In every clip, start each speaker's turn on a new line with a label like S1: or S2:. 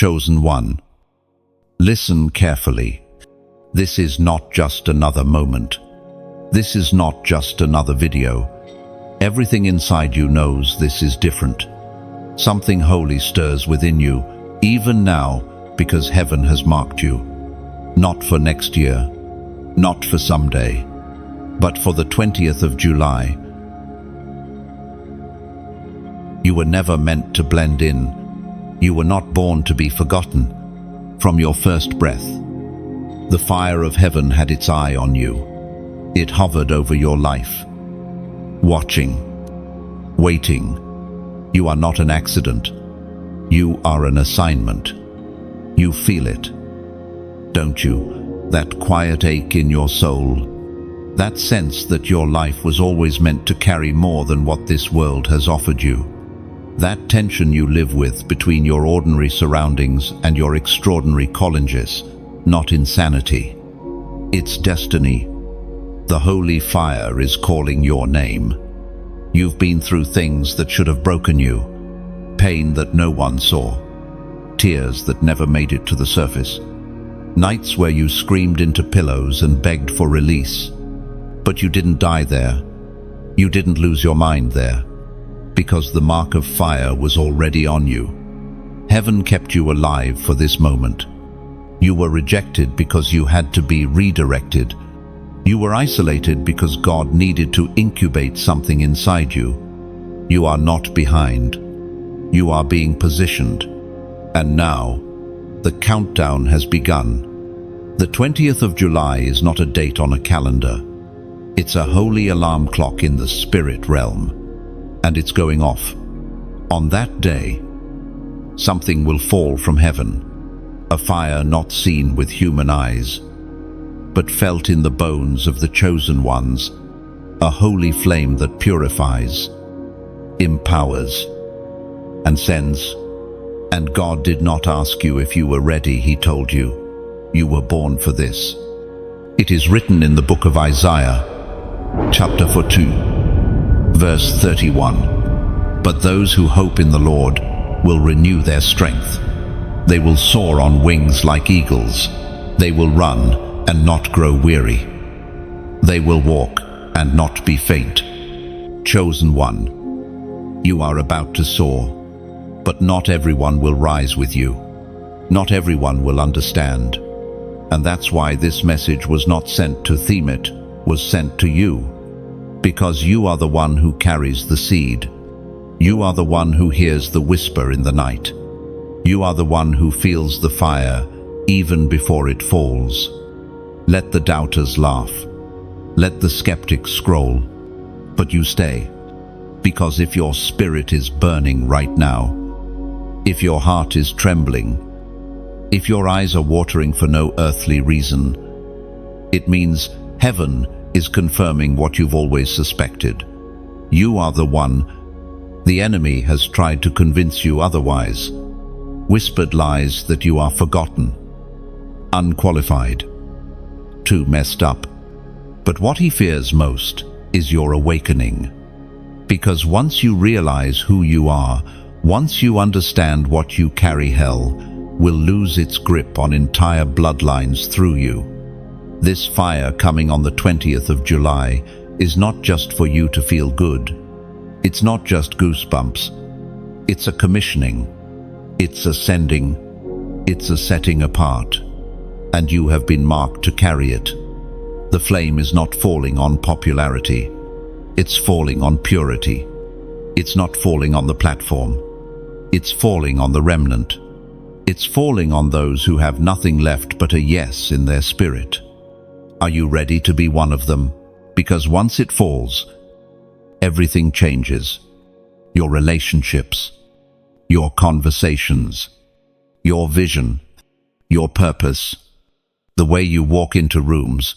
S1: chosen one. Listen carefully. This is not just another moment. This is not just another video. Everything inside you knows this is different. Something holy stirs within you, even now, because heaven has marked you. Not for next year, not for someday, but for the 20th of July. You were never meant to blend in. You were not born to be forgotten. From your first breath, the fire of heaven had its eye on you. It hovered over your life, watching, waiting. You are not an accident. You are an assignment. You feel it, don't you? That quiet ache in your soul, that sense that your life was always meant to carry more than what this world has offered you. That tension you live with between your ordinary surroundings and your extraordinary challenges, not insanity. It's destiny. The holy fire is calling your name. You've been through things that should have broken you, pain that no one saw, tears that never made it to the surface, nights where you screamed into pillows and begged for release. But you didn't die there. You didn't lose your mind there, because the mark of fire was already on you. Heaven kept you alive for this moment. You were rejected because you had to be redirected. You were isolated because God needed to incubate something inside you. You are not behind. You are being positioned. And now, the countdown has begun. The 20th of July is not a date on a calendar. It's a holy alarm clock in the spirit realm. And it's going off. On that day, something will fall from heaven. A fire not seen with human eyes, but felt in the bones of the chosen ones, a holy flame that purifies, empowers, and sends. And God did not ask you if you were ready, He told you. You were born for this. It is written in the book of Isaiah, chapter 42, verse 31. But those who hope in the Lord will renew their strength. They will soar on wings like eagles. They will run and not grow weary. They will walk and not be faint. Chosen one, you are about to soar, but not everyone will rise with you. Not everyone will understand. And that's why this message was not sent to theme it, was sent to you. Because you are the one who carries the seed. You are the one who hears the whisper in the night. You are the one who feels the fire even before it falls. Let the doubters laugh. Let the skeptics scroll. But you stay. Because if your spirit is burning right now, if your heart is trembling, if your eyes are watering for no earthly reason, it means heaven is confirming what you've always suspected. You are the one. The enemy has tried to convince you otherwise. Whispered lies that you are forgotten, unqualified, too messed up. But what he fears most is your awakening. Because once you realize who you are, once you understand what you carry, hell will lose its grip on entire bloodlines through you. This fire coming on the 20th of July is not just for you to feel good. It's not just goosebumps. It's a commissioning. It's a sending. It's a setting apart. And you have been marked to carry it. The flame is not falling on popularity. It's falling on purity. It's not falling on the platform. It's falling on the remnant. It's falling on those who have nothing left but a yes in their spirit. Are you ready to be one of them? Because once it falls, everything changes. Your relationships, your conversations, your vision, your purpose, the way you walk into rooms,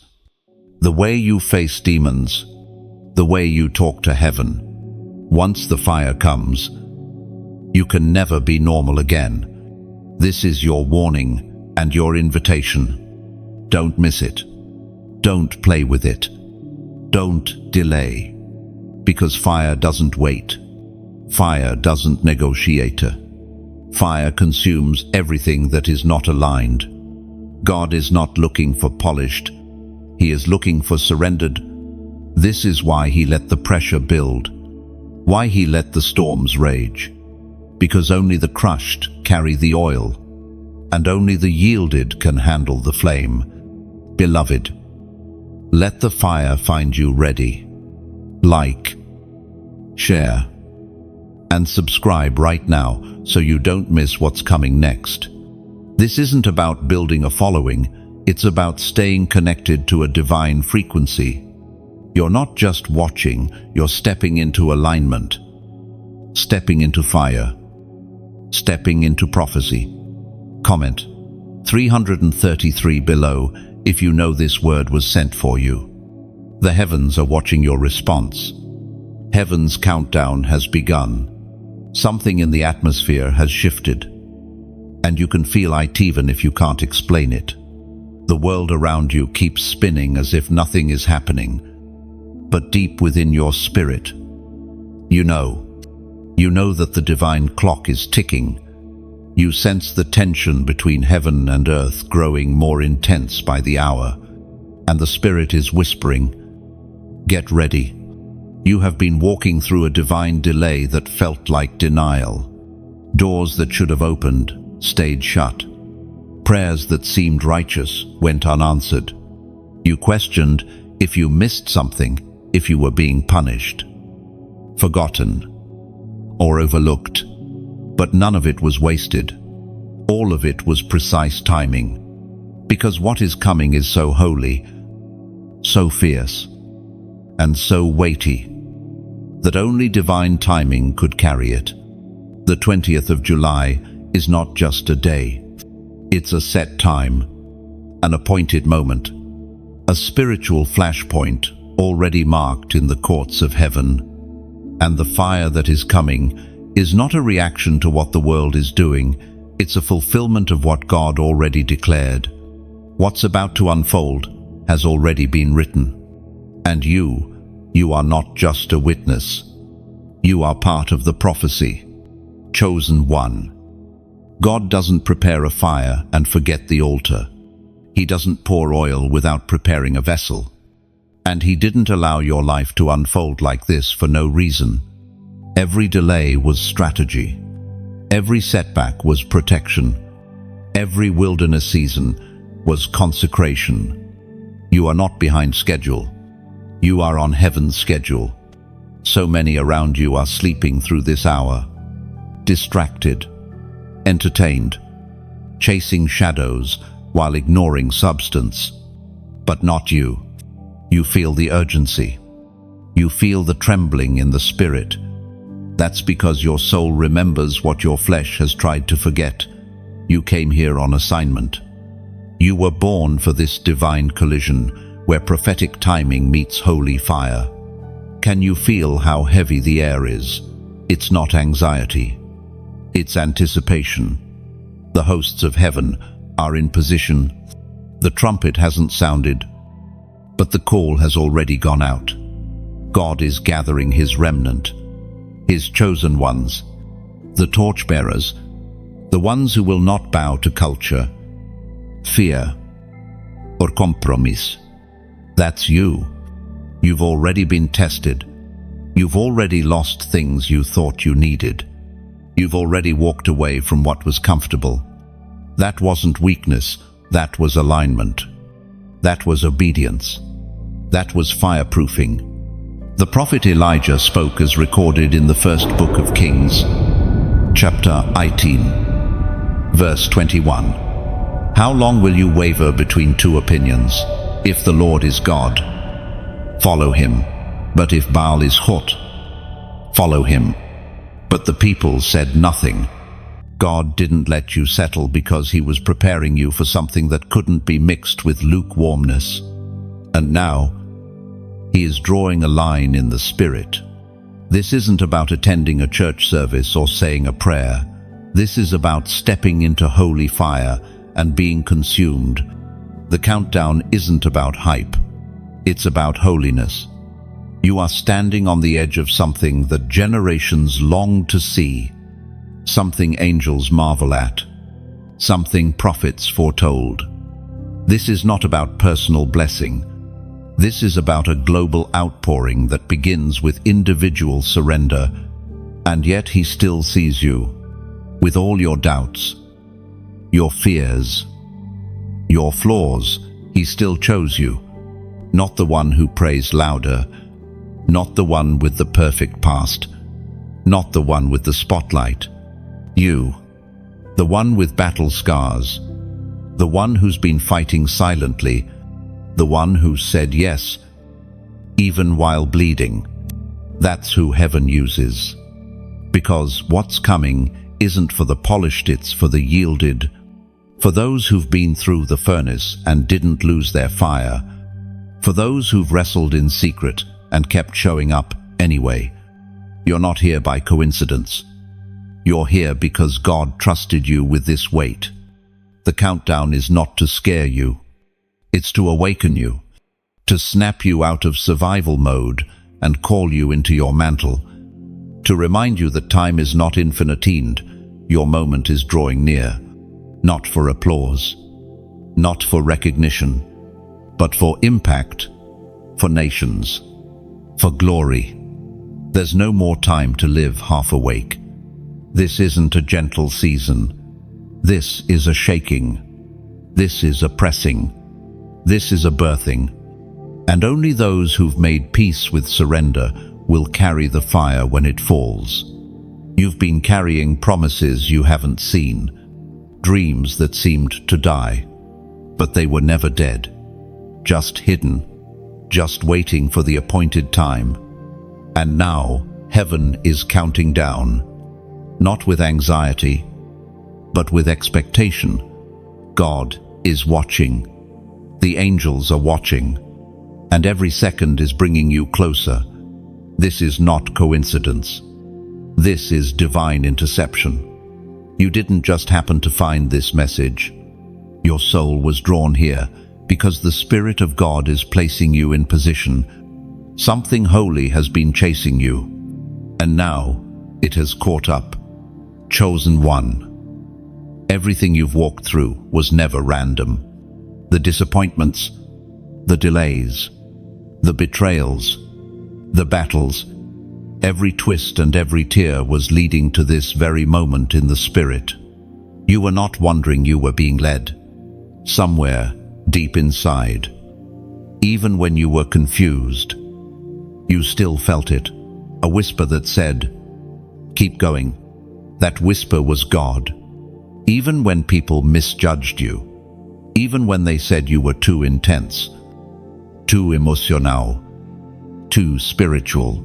S1: the way you face demons, the way you talk to heaven. Once the fire comes, you can never be normal again. This is your warning and your invitation. Don't miss it. Don't play with it. Don't delay. Because fire doesn't wait. Fire doesn't negotiate. Fire consumes everything that is not aligned. God is not looking for polished. He is looking for surrendered. This is why he let the pressure build, why he let the storms rage. Because only the crushed carry the oil, and only the yielded can handle the flame. Beloved, let the fire find you ready. Like, share, and subscribe right now so you don't miss what's coming next. This isn't about building a following, it's about staying connected to a divine frequency. You're not just watching, you're stepping into alignment, stepping into fire, stepping into prophecy. Comment 333 below if you know this word was sent for you. The heavens are watching your response. Heaven's countdown has begun. Something in the atmosphere has shifted, and you can feel it even if you can't explain it. The world around you keeps spinning as if nothing is happening, but deep within your spirit, you know that the divine clock is ticking. You sense the tension between heaven and earth growing more intense by the hour, and the Spirit is whispering, "Get ready." You have been walking through a divine delay that felt like denial. Doors that should have opened stayed shut. Prayers that seemed righteous went unanswered. You questioned if you missed something, if you were being punished, forgotten, or overlooked. But none of it was wasted. All of it was precise timing. Because what is coming is so holy, so fierce, and so weighty, that only divine timing could carry it. The 20th of July is not just a day. It's a set time, an appointed moment, a spiritual flashpoint already marked in the courts of heaven. And the fire that is coming is not a reaction to what the world is doing, it's a fulfillment of what God already declared. What's about to unfold has already been written. And you are not just a witness. You are part of the prophecy. Chosen one. God doesn't prepare a fire and forget the altar. He doesn't pour oil without preparing a vessel. And he didn't allow your life to unfold like this for no reason. Every delay was strategy. Every setback was protection. Every wilderness season was consecration. You are not behind schedule. You are on heaven's schedule. So many around you are sleeping through this hour, distracted, entertained, chasing shadows while ignoring substance. But not you. You feel the urgency. You feel the trembling in the spirit. That's because your soul remembers what your flesh has tried to forget. You came here on assignment. You were born for this divine collision where prophetic timing meets holy fire. Can you feel how heavy the air is? It's not anxiety. It's anticipation. The hosts of heaven are in position. The trumpet hasn't sounded, but the call has already gone out. God is gathering his remnant, his chosen ones, the torchbearers, the ones who will not bow to culture, fear, or compromise. That's you. You've already been tested. You've already lost things you thought you needed. You've already walked away from what was comfortable. That wasn't weakness, that was alignment. That was obedience. That was fireproofing. The prophet Elijah spoke as recorded in the first book of Kings, chapter 18, verse 21. How long will you waver between two opinions? If the Lord is God, follow him. But if Baal is hot, follow him. But the people said nothing. God didn't let you settle because he was preparing you for something that couldn't be mixed with lukewarmness. And now, he is drawing a line in the spirit. This isn't about attending a church service or saying a prayer. This is about stepping into holy fire and being consumed. The countdown isn't about hype. It's about holiness. You are standing on the edge of something that generations long to see. something angels marvel at, something prophets foretold. This is not about personal blessing. This is about a global outpouring that begins with individual surrender, and yet he still sees you, with all your doubts, your fears, your flaws. He still chose you, not the one who prays louder, not the one with the perfect past, not the one with the spotlight. You, the one with battle scars, the one who's been fighting silently, the one who said yes, even while bleeding. That's who heaven uses. Because what's coming isn't for the polished, it's for the yielded, for those who've been through the furnace and didn't lose their fire, for those who've wrestled in secret and kept showing up anyway. You're not here by coincidence. You're here because God trusted you with this weight. The countdown is not to scare you. It's to awaken you, to snap you out of survival mode and call you into your mantle, to remind you that time is not infinite. Your moment is drawing near, not for applause, not for recognition, but for impact, for nations, for glory. There's no more time to live half awake. This isn't a gentle season. This is a shaking. This is a pressing. This is a birthing. And only those who've made peace with surrender will carry the fire when it falls. You've been carrying promises you haven't seen, dreams that seemed to die, but they were never dead, just hidden, just waiting for the appointed time. And now heaven is counting down, not with anxiety, but with expectation. God is watching. The angels are watching, and every second is bringing you closer. This is not coincidence. This is divine interception. You didn't just happen to find this message. Your soul was drawn here because the Spirit of God is placing you in position. Something holy has been chasing you, and now it has caught up. Chosen one. Everything you've walked through was never random. The disappointments, the delays, the betrayals, the battles, every twist and every tear was leading to this very moment in the Spirit. You were not wondering, you were being led. Somewhere deep inside, even when you were confused, you still felt it, a whisper that said, "Keep going." That whisper was God. Even when people misjudged you, even when they said you were too intense, too emotional, too spiritual,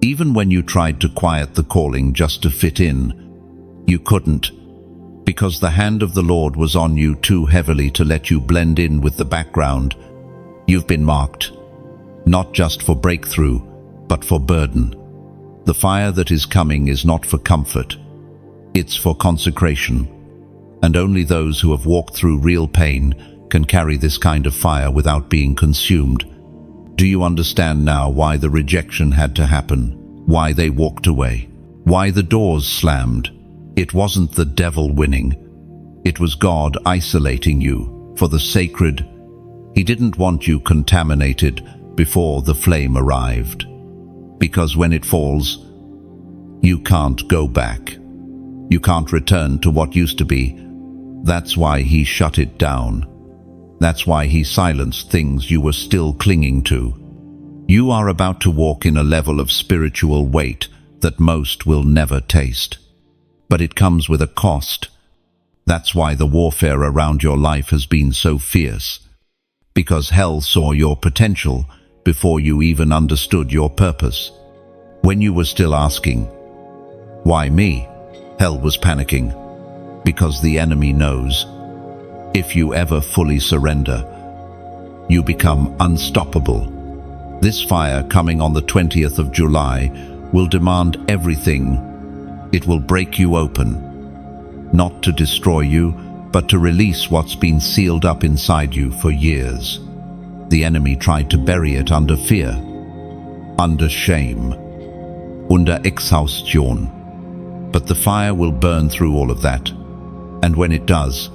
S1: even when you tried to quiet the calling just to fit in, you couldn't, because the hand of the Lord was on you too heavily to let you blend in with the background. You've been marked, not just for breakthrough, but for burden. The fire that is coming is not for comfort, it's for consecration. And only those who have walked through real pain can carry this kind of fire without being consumed. Do you understand now why the rejection had to happen? Why they walked away? Why the doors slammed? It wasn't the devil winning. It was God isolating you for the sacred. He didn't want you contaminated before the flame arrived. Because when it falls, you can't go back. You can't return to what used to be. That's why he shut it down. That's why he silenced things you were still clinging to. You are about to walk in a level of spiritual weight that most will never taste. But it comes with a cost. That's why the warfare around your life has been so fierce. Because hell saw your potential before you even understood your purpose. When you were still asking, "Why me?" hell was panicking. Because the enemy knows, if you ever fully surrender, you become unstoppable. This fire coming on the 20th of July will demand everything. It will break you open, not to destroy you, but to release what's been sealed up inside you for years. The enemy tried to bury it under fear, under shame, under Exhaustion. But the fire will burn through all of that. And when it does,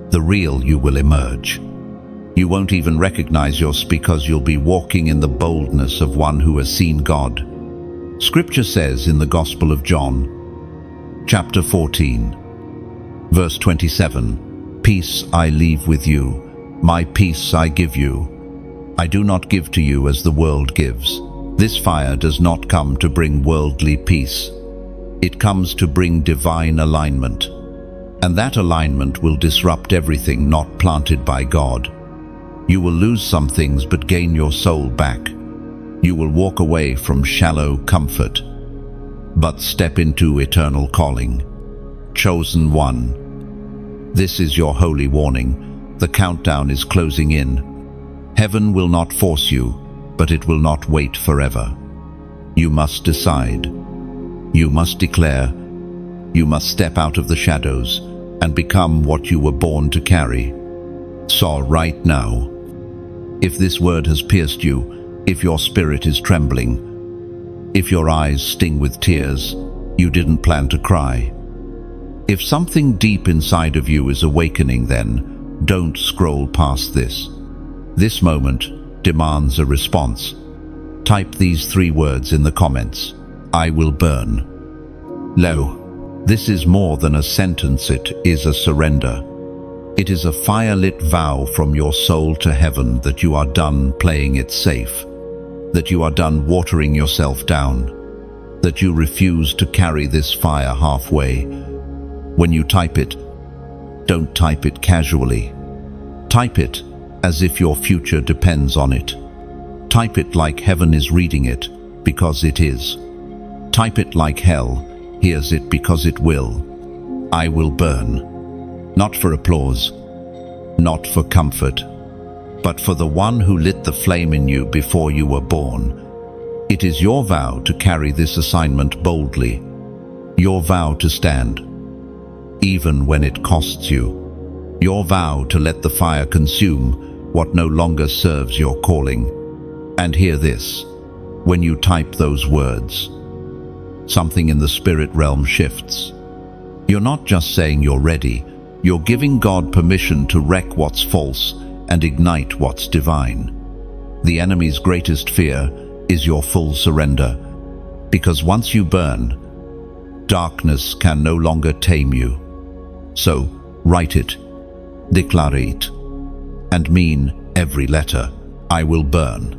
S1: the real you will emerge. You won't even recognize yours because you'll be walking in the boldness of one who has seen God. Scripture says in the Gospel of John, chapter 14, verse 27, "Peace I leave with you, my peace I give you. I do not give to you as the world gives." This fire does not come to bring worldly peace. It comes to bring divine alignment. And that alignment will disrupt everything not planted by God. You will lose some things but gain your soul back. You will walk away from shallow comfort, but step into eternal calling. Chosen one. This is your holy warning. The countdown is closing in. Heaven will not force you, but it will not wait forever. You must decide. You must declare. You must step out of the shadows and become what you were born to carry. So right now, if this word has pierced you, if your spirit is trembling, if your eyes sting with tears you didn't plan to cry, if something deep inside of you is awakening, then don't scroll past this. This moment demands a response. Type these 3 words in the comments. I will burn. Lo, this is more than a sentence, it is a surrender. It is a fire-lit vow from your soul to heaven that you are done playing it safe, that you are done watering yourself down, that you refuse to carry this fire halfway. When you type it, don't type it casually. Type it as if your future depends on it. Type it like heaven is reading it, because it is. Type it like hell hears it, because it will. I will burn. Not for applause, not for comfort, but for the one who lit the flame in you before you were born. It is your vow to carry this assignment boldly, your vow to stand, even when it costs you, your vow to let the fire consume what no longer serves your calling. And hear this, when you type those words, something in the spirit realm shifts. You're not just saying you're ready, you're giving God permission to wreck what's false and ignite what's divine. The enemy's greatest fear is your full surrender, because once you burn, darkness can no longer tame you. So, write it, declare it, and mean every letter. I will burn.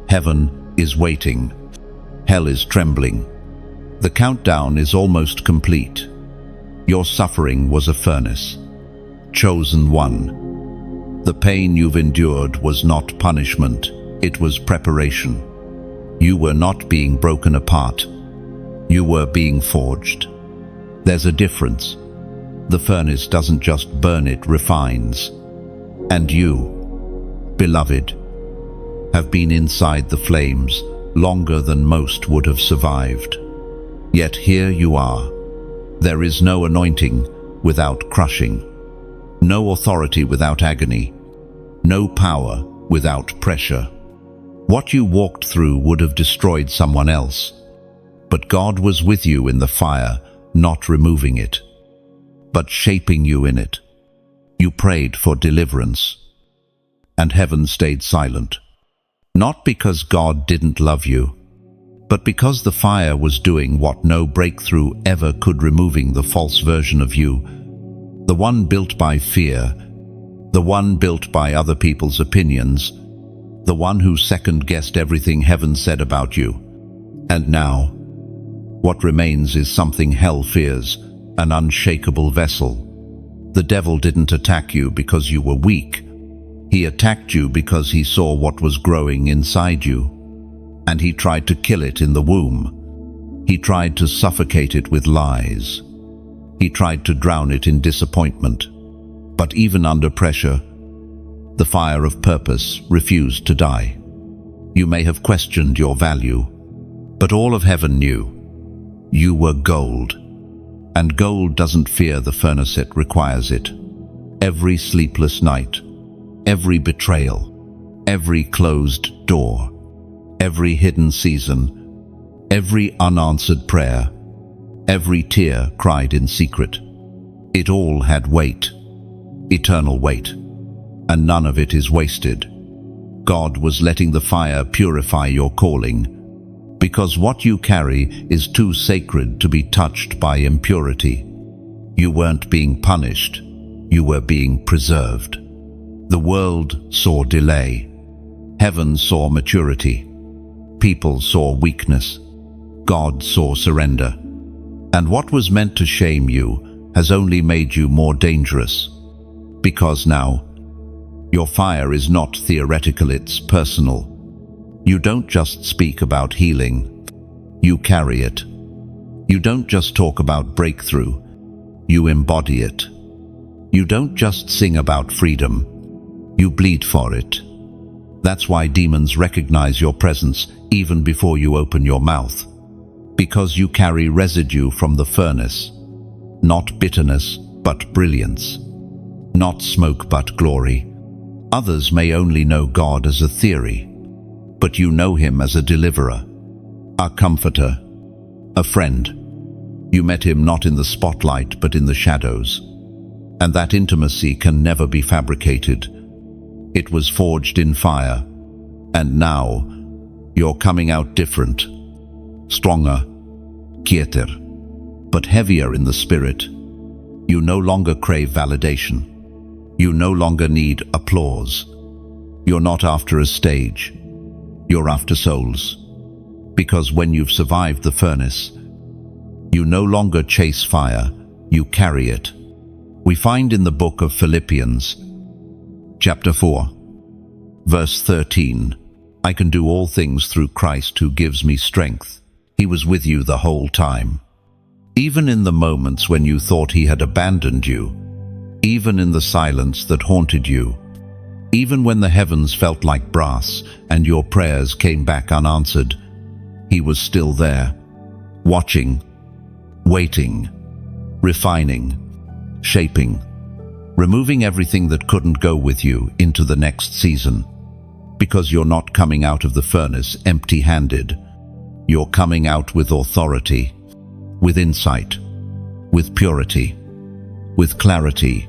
S1: Heaven is waiting. Hell is trembling. The countdown is almost complete. Your suffering was a furnace. Chosen one. The pain you've endured was not punishment, it was preparation. You were not being broken apart. You were being forged. There's a difference. The furnace doesn't just burn, it refines. And you, beloved, have been inside the flames longer than most would have survived. Yet here you are. There is no anointing without crushing, no authority without agony, no power without pressure. What you walked through would have destroyed someone else, but God was with you in the fire, not removing it, but shaping you in it. You prayed for deliverance, and heaven stayed silent. Not because God didn't love you, but because the fire was doing what no breakthrough ever could, removing the false version of you, the one built by fear, the one built by other people's opinions, the one who second-guessed everything heaven said about you. And now, what remains is something hell fears, an unshakable vessel. The devil didn't attack you because you were weak. He attacked you because he saw what was growing inside you, and he tried to kill it in the womb. He tried to suffocate it with lies. He tried to drown it in disappointment. But even under pressure, the fire of purpose refused to die. You may have questioned your value, but all of heaven knew. You were gold, and gold doesn't fear the furnace, it requires it. Every sleepless night, every betrayal, every closed door, every hidden season, every unanswered prayer Every tear cried in secret. It all had weight, eternal weight, and none of it is wasted. God was letting the fire purify your calling, because what you carry is too sacred to be touched by impurity. You weren't being punished, you were being preserved. The world saw delay. Heaven saw maturity. People saw weakness. God saw surrender. And what was meant to shame you has only made you more dangerous. Because now, your fire is not theoretical, it's personal. You don't just speak about healing, you carry it. You don't just talk about breakthrough, you embody it. You don't just sing about freedom, you bleed for it. That's why demons recognize your presence even before you open your mouth. Because you carry residue from the furnace. Not bitterness, but brilliance. Not smoke, but glory. Others may only know God as a theory, but you know Him as a deliverer, a comforter, a friend. You met Him not in the spotlight, but in the shadows. And that intimacy can never be fabricated. It was forged in fire, and now you're coming out different, stronger, quieter, but heavier in the spirit. You no longer crave validation. You no longer need applause. You're not after a stage. You're after souls. Because when you've survived the furnace, you no longer chase fire, you carry it. We find in the book of Philippians, chapter 4, verse 13, I can do all things through Christ who gives me strength. He was with you the whole time. Even in the moments when you thought He had abandoned you, even in the silence that haunted you, even when the heavens felt like brass and your prayers came back unanswered, He was still there, watching, waiting, refining, shaping, removing everything that couldn't go with you into the next season. Because you're not coming out of the furnace empty-handed. You're coming out with authority, with insight, with purity, with clarity,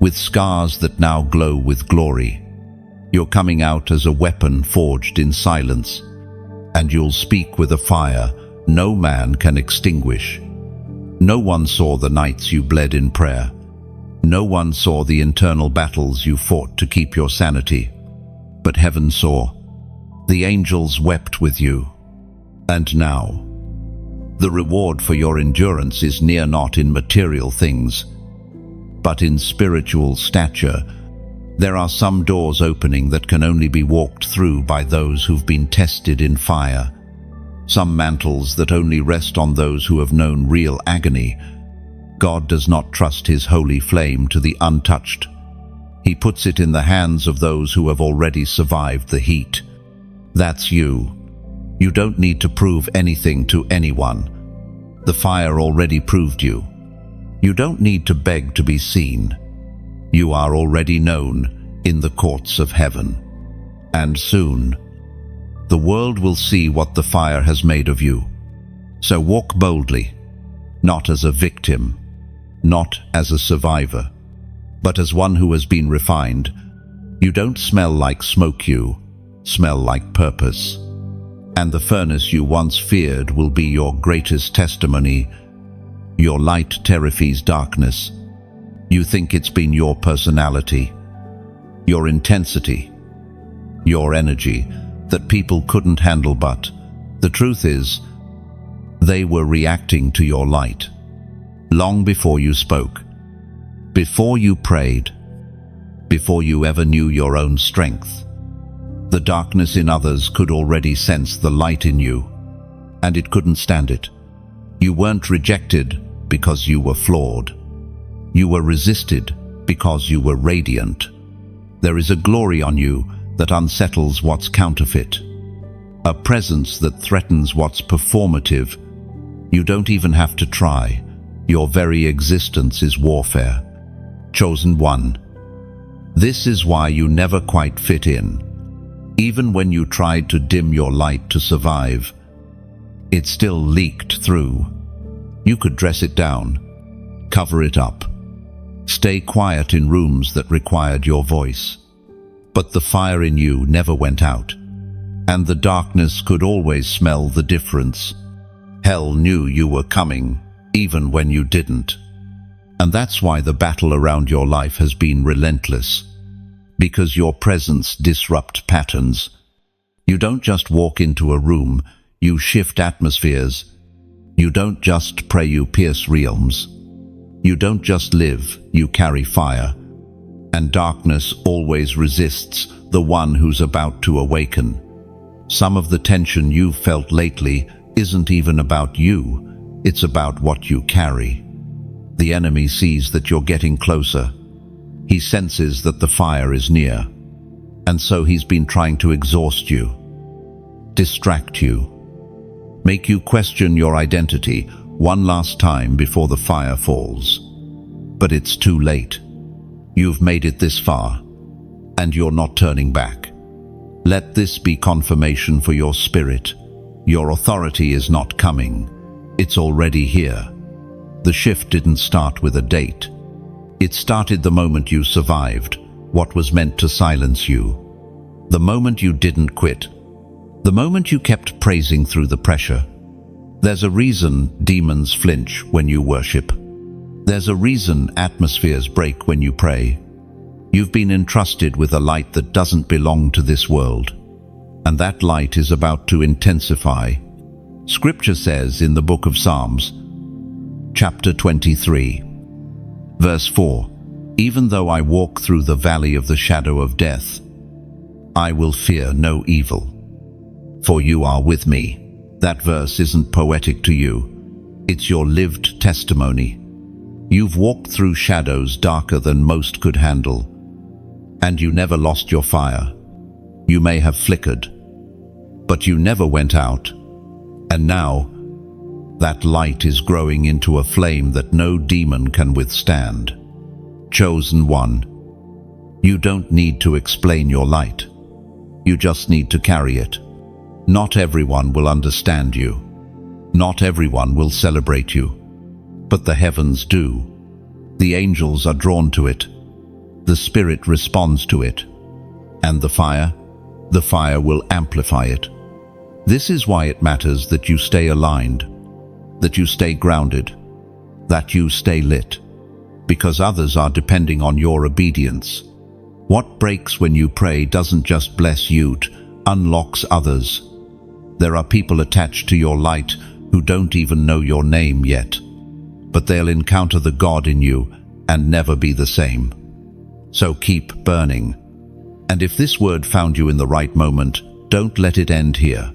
S1: with scars that now glow with glory. You're coming out as a weapon forged in silence, and you'll speak with a fire no man can extinguish. No one saw the nights you bled in prayer. No one saw the internal battles you fought to keep your sanity. But heaven saw. The angels wept with you. And now, the reward for your endurance is near not in material things, but in spiritual stature. There are some doors opening that can only be walked through by those who've been tested in fire. Some mantles that only rest on those who have known real agony. God does not trust His holy flame to the untouched. He puts it in the hands of those who have already survived the heat. That's you. You don't need to prove anything to anyone. The fire already proved you. You don't need to beg to be seen. You are already known in the courts of heaven. And soon, the world will see what the fire has made of you. So walk boldly, not as a victim, not as a survivor, but as one who has been refined. You don't smell like smoke, you smell like purpose. And the furnace you once feared will be your greatest testimony. Your light terrifies darkness. You think it's been your personality, your intensity, your energy that people couldn't handle, but the truth is, they were reacting to your light. Long before you spoke, before you prayed, before you ever knew your own strength, the darkness in others could already sense the light in you, and it couldn't stand it. You weren't rejected because you were flawed. You were resisted because you were radiant. There is a glory on you that unsettles what's counterfeit, a presence that threatens what's performative. You don't even have to try. Your very existence is warfare. Chosen one. This is why you never quite fit in. Even when you tried to dim your light to survive, it still leaked through. You could dress it down, cover it up, stay quiet in rooms that required your voice. But the fire in you never went out, and the darkness could always smell the difference. Hell knew you were coming, even when you didn't. And that's why the battle around your life has been relentless, because your presence disrupts patterns. You don't just walk into a room, you shift atmospheres. You don't just pray, you pierce realms. You don't just live, you carry fire. And darkness always resists the one who's about to awaken. Some of the tension you've felt lately isn't even about you, it's about what you carry. The enemy sees that you're getting closer. He senses that the fire is near. And so he's been trying to exhaust you, distract you, make you question your identity one last time before the fire falls. But it's too late. You've made it this far, and you're not turning back. Let this be confirmation for your spirit. Your authority is not coming. It's already here. The shift didn't start with a date. It started the moment you survived what was meant to silence you. The moment you didn't quit. The moment you kept praising through the pressure. There's a reason demons flinch when you worship. There's a reason atmospheres break when you pray. You've been entrusted with a light that doesn't belong to this world. And that light is about to intensify. Scripture says in the book of Psalms, chapter 23, verse 4, "Even though I walk through the valley of the shadow of death, I will fear no evil, for you are with me." That verse isn't poetic to you. It's your lived testimony. You've walked through shadows darker than most could handle, and you never lost your fire. You may have flickered, but you never went out. And now, that light is growing into a flame that no demon can withstand. Chosen one, you don't need to explain your light. You just need to carry it. Not everyone will understand you. Not everyone will celebrate you. But the heavens do. The angels are drawn to it. The Spirit responds to it. And the fire will amplify it. This is why it matters that you stay aligned, that you stay grounded, that you stay lit, because others are depending on your obedience. What breaks when you pray doesn't just bless you, it unlocks others. There are people attached to your light who don't even know your name yet, but they'll encounter the God in you and never be the same. So keep burning. And if this word found you in the right moment, don't let it end here.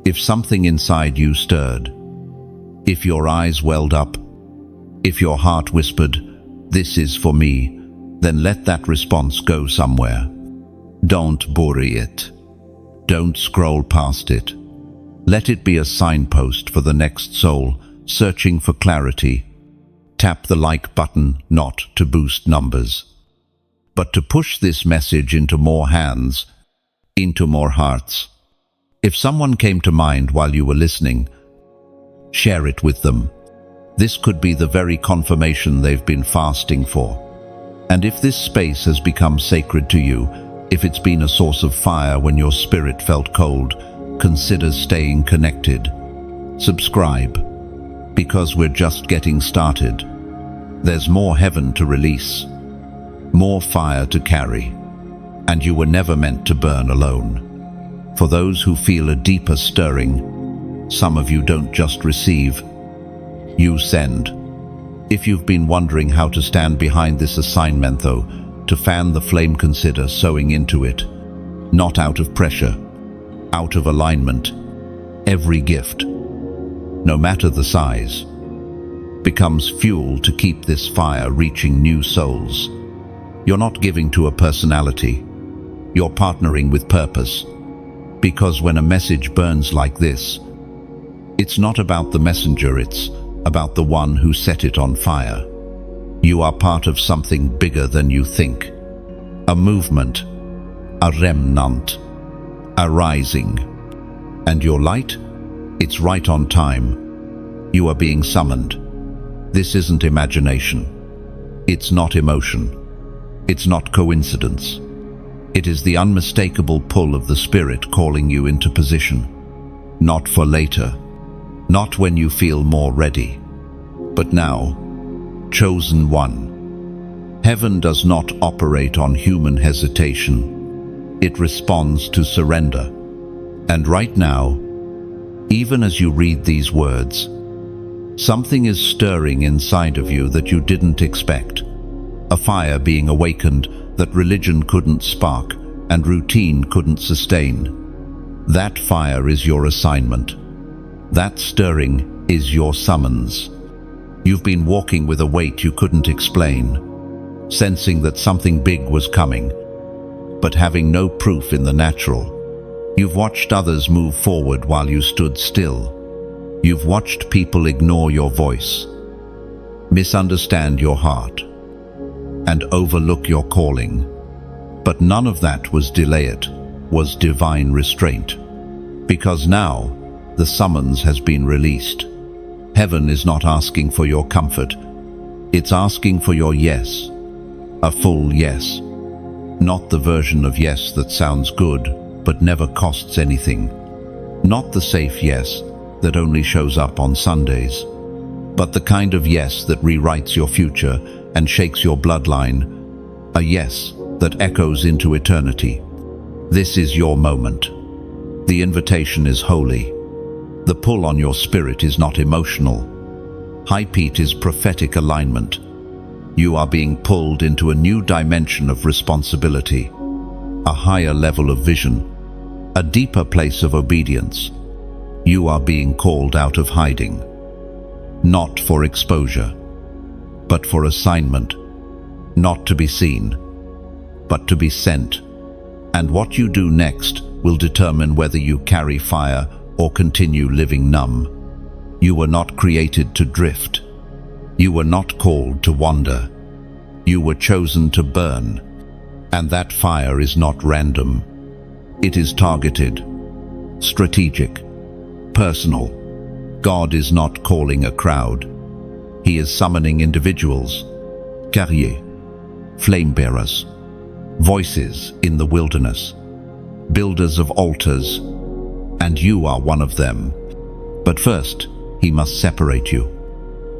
S1: If something inside you stirred, if your eyes welled up, if your heart whispered, "This is for me," then let that response go somewhere. Don't bury it. Don't scroll past it. Let it be a signpost for the next soul searching for clarity. Tap the like button not to boost numbers, but to push this message into more hands, into more hearts. If someone came to mind while you were listening, share it with them. This could be the very confirmation they've been fasting for. And if this space has become sacred to you, if it's been a source of fire when your spirit felt cold, consider staying connected. Subscribe, because we're just getting started. There's more heaven to release, more fire to carry, and you were never meant to burn alone. For those who feel a deeper stirring, some of you don't just receive, you send. If you've been wondering how to stand behind this assignment though, to fan the flame, consider sowing into it. Not out of pressure, out of alignment. Every gift, no matter the size, becomes fuel to keep this fire reaching new souls. You're not giving to a personality, you're partnering with purpose. Because when a message burns like this, it's not about the messenger, it's about the one who set it on fire. You are part of something bigger than you think. A movement, a remnant, a rising. And your light? It's right on time. You are being summoned. This isn't imagination. It's not emotion. It's not coincidence. It is the unmistakable pull of the Spirit calling you into position. Not for later, not when you feel more ready, but now, chosen one. Heaven does not operate on human hesitation. It responds to surrender. And right now, even as you read these words, something is stirring inside of you that you didn't expect. A fire being awakened that religion couldn't spark and routine couldn't sustain. That fire is your assignment. That stirring is your summons. You've been walking with a weight you couldn't explain, sensing that something big was coming, but having no proof in the natural. You've watched others move forward while you stood still. You've watched people ignore your voice, misunderstand your heart, and overlook your calling. But none of that was delay, it was divine restraint. Because now, the summons has been released. Heaven is not asking for your comfort. It's asking for your yes. A full yes. Not the version of yes that sounds good, but never costs anything. Not the safe yes that only shows up on Sundays, but the kind of yes that rewrites your future and shakes your bloodline. A yes that echoes into eternity. This is your moment. The invitation is holy. The pull on your spirit is not emotional. High Pete is prophetic alignment. You are being pulled into a new dimension of responsibility, a higher level of vision, a deeper place of obedience. You are being called out of hiding, not for exposure, but for assignment, not to be seen, but to be sent. And what you do next will determine whether you carry fire or continue living numb. You were not created to drift. You were not called to wander. You were chosen to burn. And that fire is not random. It is targeted, strategic, personal. God is not calling a crowd. He is summoning individuals, guerriers, flame bearers, voices in the wilderness, builders of altars, and you are one of them. But first, he must separate you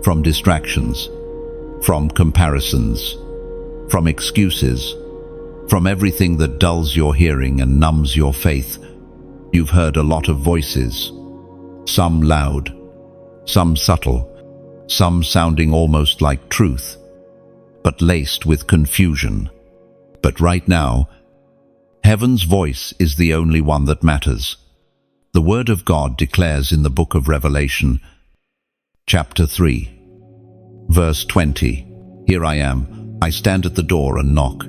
S1: from distractions, from comparisons, from excuses, from everything that dulls your hearing and numbs your faith. You've heard a lot of voices, some loud, some subtle, some sounding almost like truth, but laced with confusion. But right now, heaven's voice is the only one that matters. The Word of God declares in the book of Revelation, chapter 3, verse 20, "Here I am, I stand at the door and knock.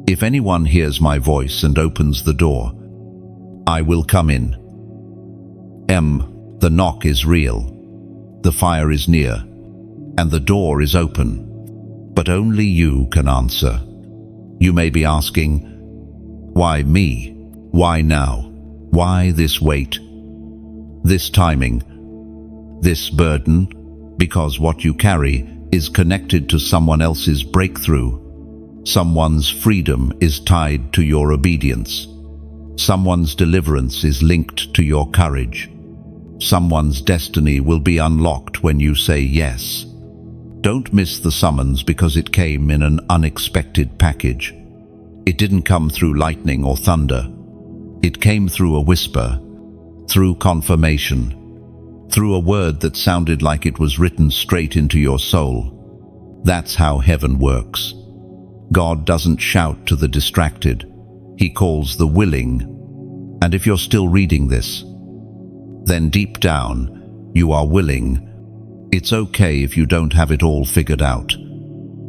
S1: If anyone hears my voice and opens the door, I will come in." The knock is real, the fire is near, and the door is open, but only you can answer. You may be asking, why me? Why now? Why this weight? This timing? This burden? Because what you carry is connected to someone else's breakthrough. Someone's freedom is tied to your obedience. Someone's deliverance is linked to your courage. Someone's destiny will be unlocked when you say yes. Don't miss the summons because it came in an unexpected package. It didn't come through lightning or thunder. It came through a whisper, through confirmation, through a word that sounded like it was written straight into your soul. That's how heaven works. God doesn't shout to the distracted. He calls the willing. And if you're still reading this, then deep down, you are willing. It's okay if you don't have it all figured out.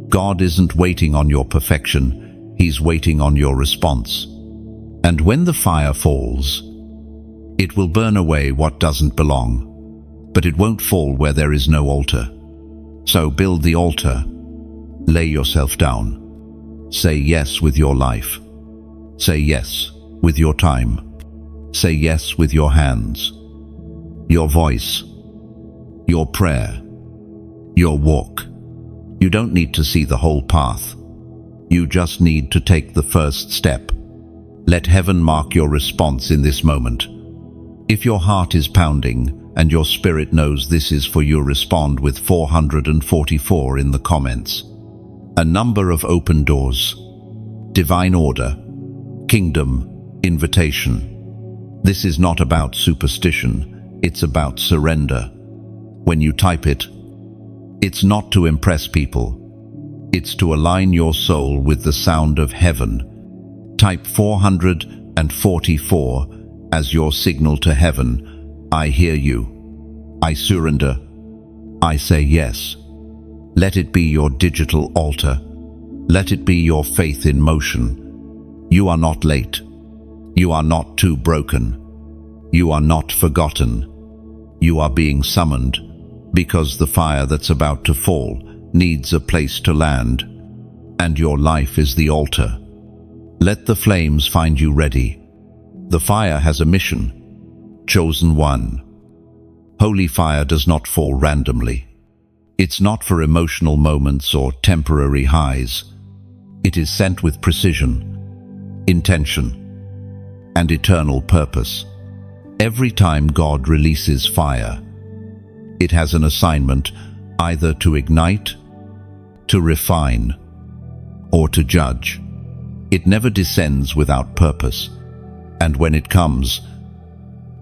S1: God isn't waiting on your perfection. He's waiting on your response. And when the fire falls, it will burn away what doesn't belong, but it won't fall where there is no altar. So build the altar. Lay yourself down. Say yes with your life. Say yes with your time. Say yes with your hands, your voice, your prayer, your walk. You don't need to see the whole path. You just need to take the first step. Let heaven mark your response in this moment. If your heart is pounding and your spirit knows this is for you, respond with 444 in the comments. A number of open doors, divine order, kingdom, invitation. This is not about superstition, it's about surrender. When you type it, it's not to impress people. It's to align your soul with the sound of heaven. Type 444 as your signal to heaven. I hear you. I surrender. I say yes. Let it be your digital altar. Let it be your faith in motion. You are not late. You are not too broken. You are not forgotten. You are being summoned, because the fire that's about to fall needs a place to land, and your life is the altar. Let the flames find you ready. The fire has a mission. Chosen one. Holy fire does not fall randomly. It's not for emotional moments or temporary highs. It is sent with precision, intention, and eternal purpose. Every time God releases fire, it has an assignment, either to ignite, to refine, or to judge. It never descends without purpose, and when it comes,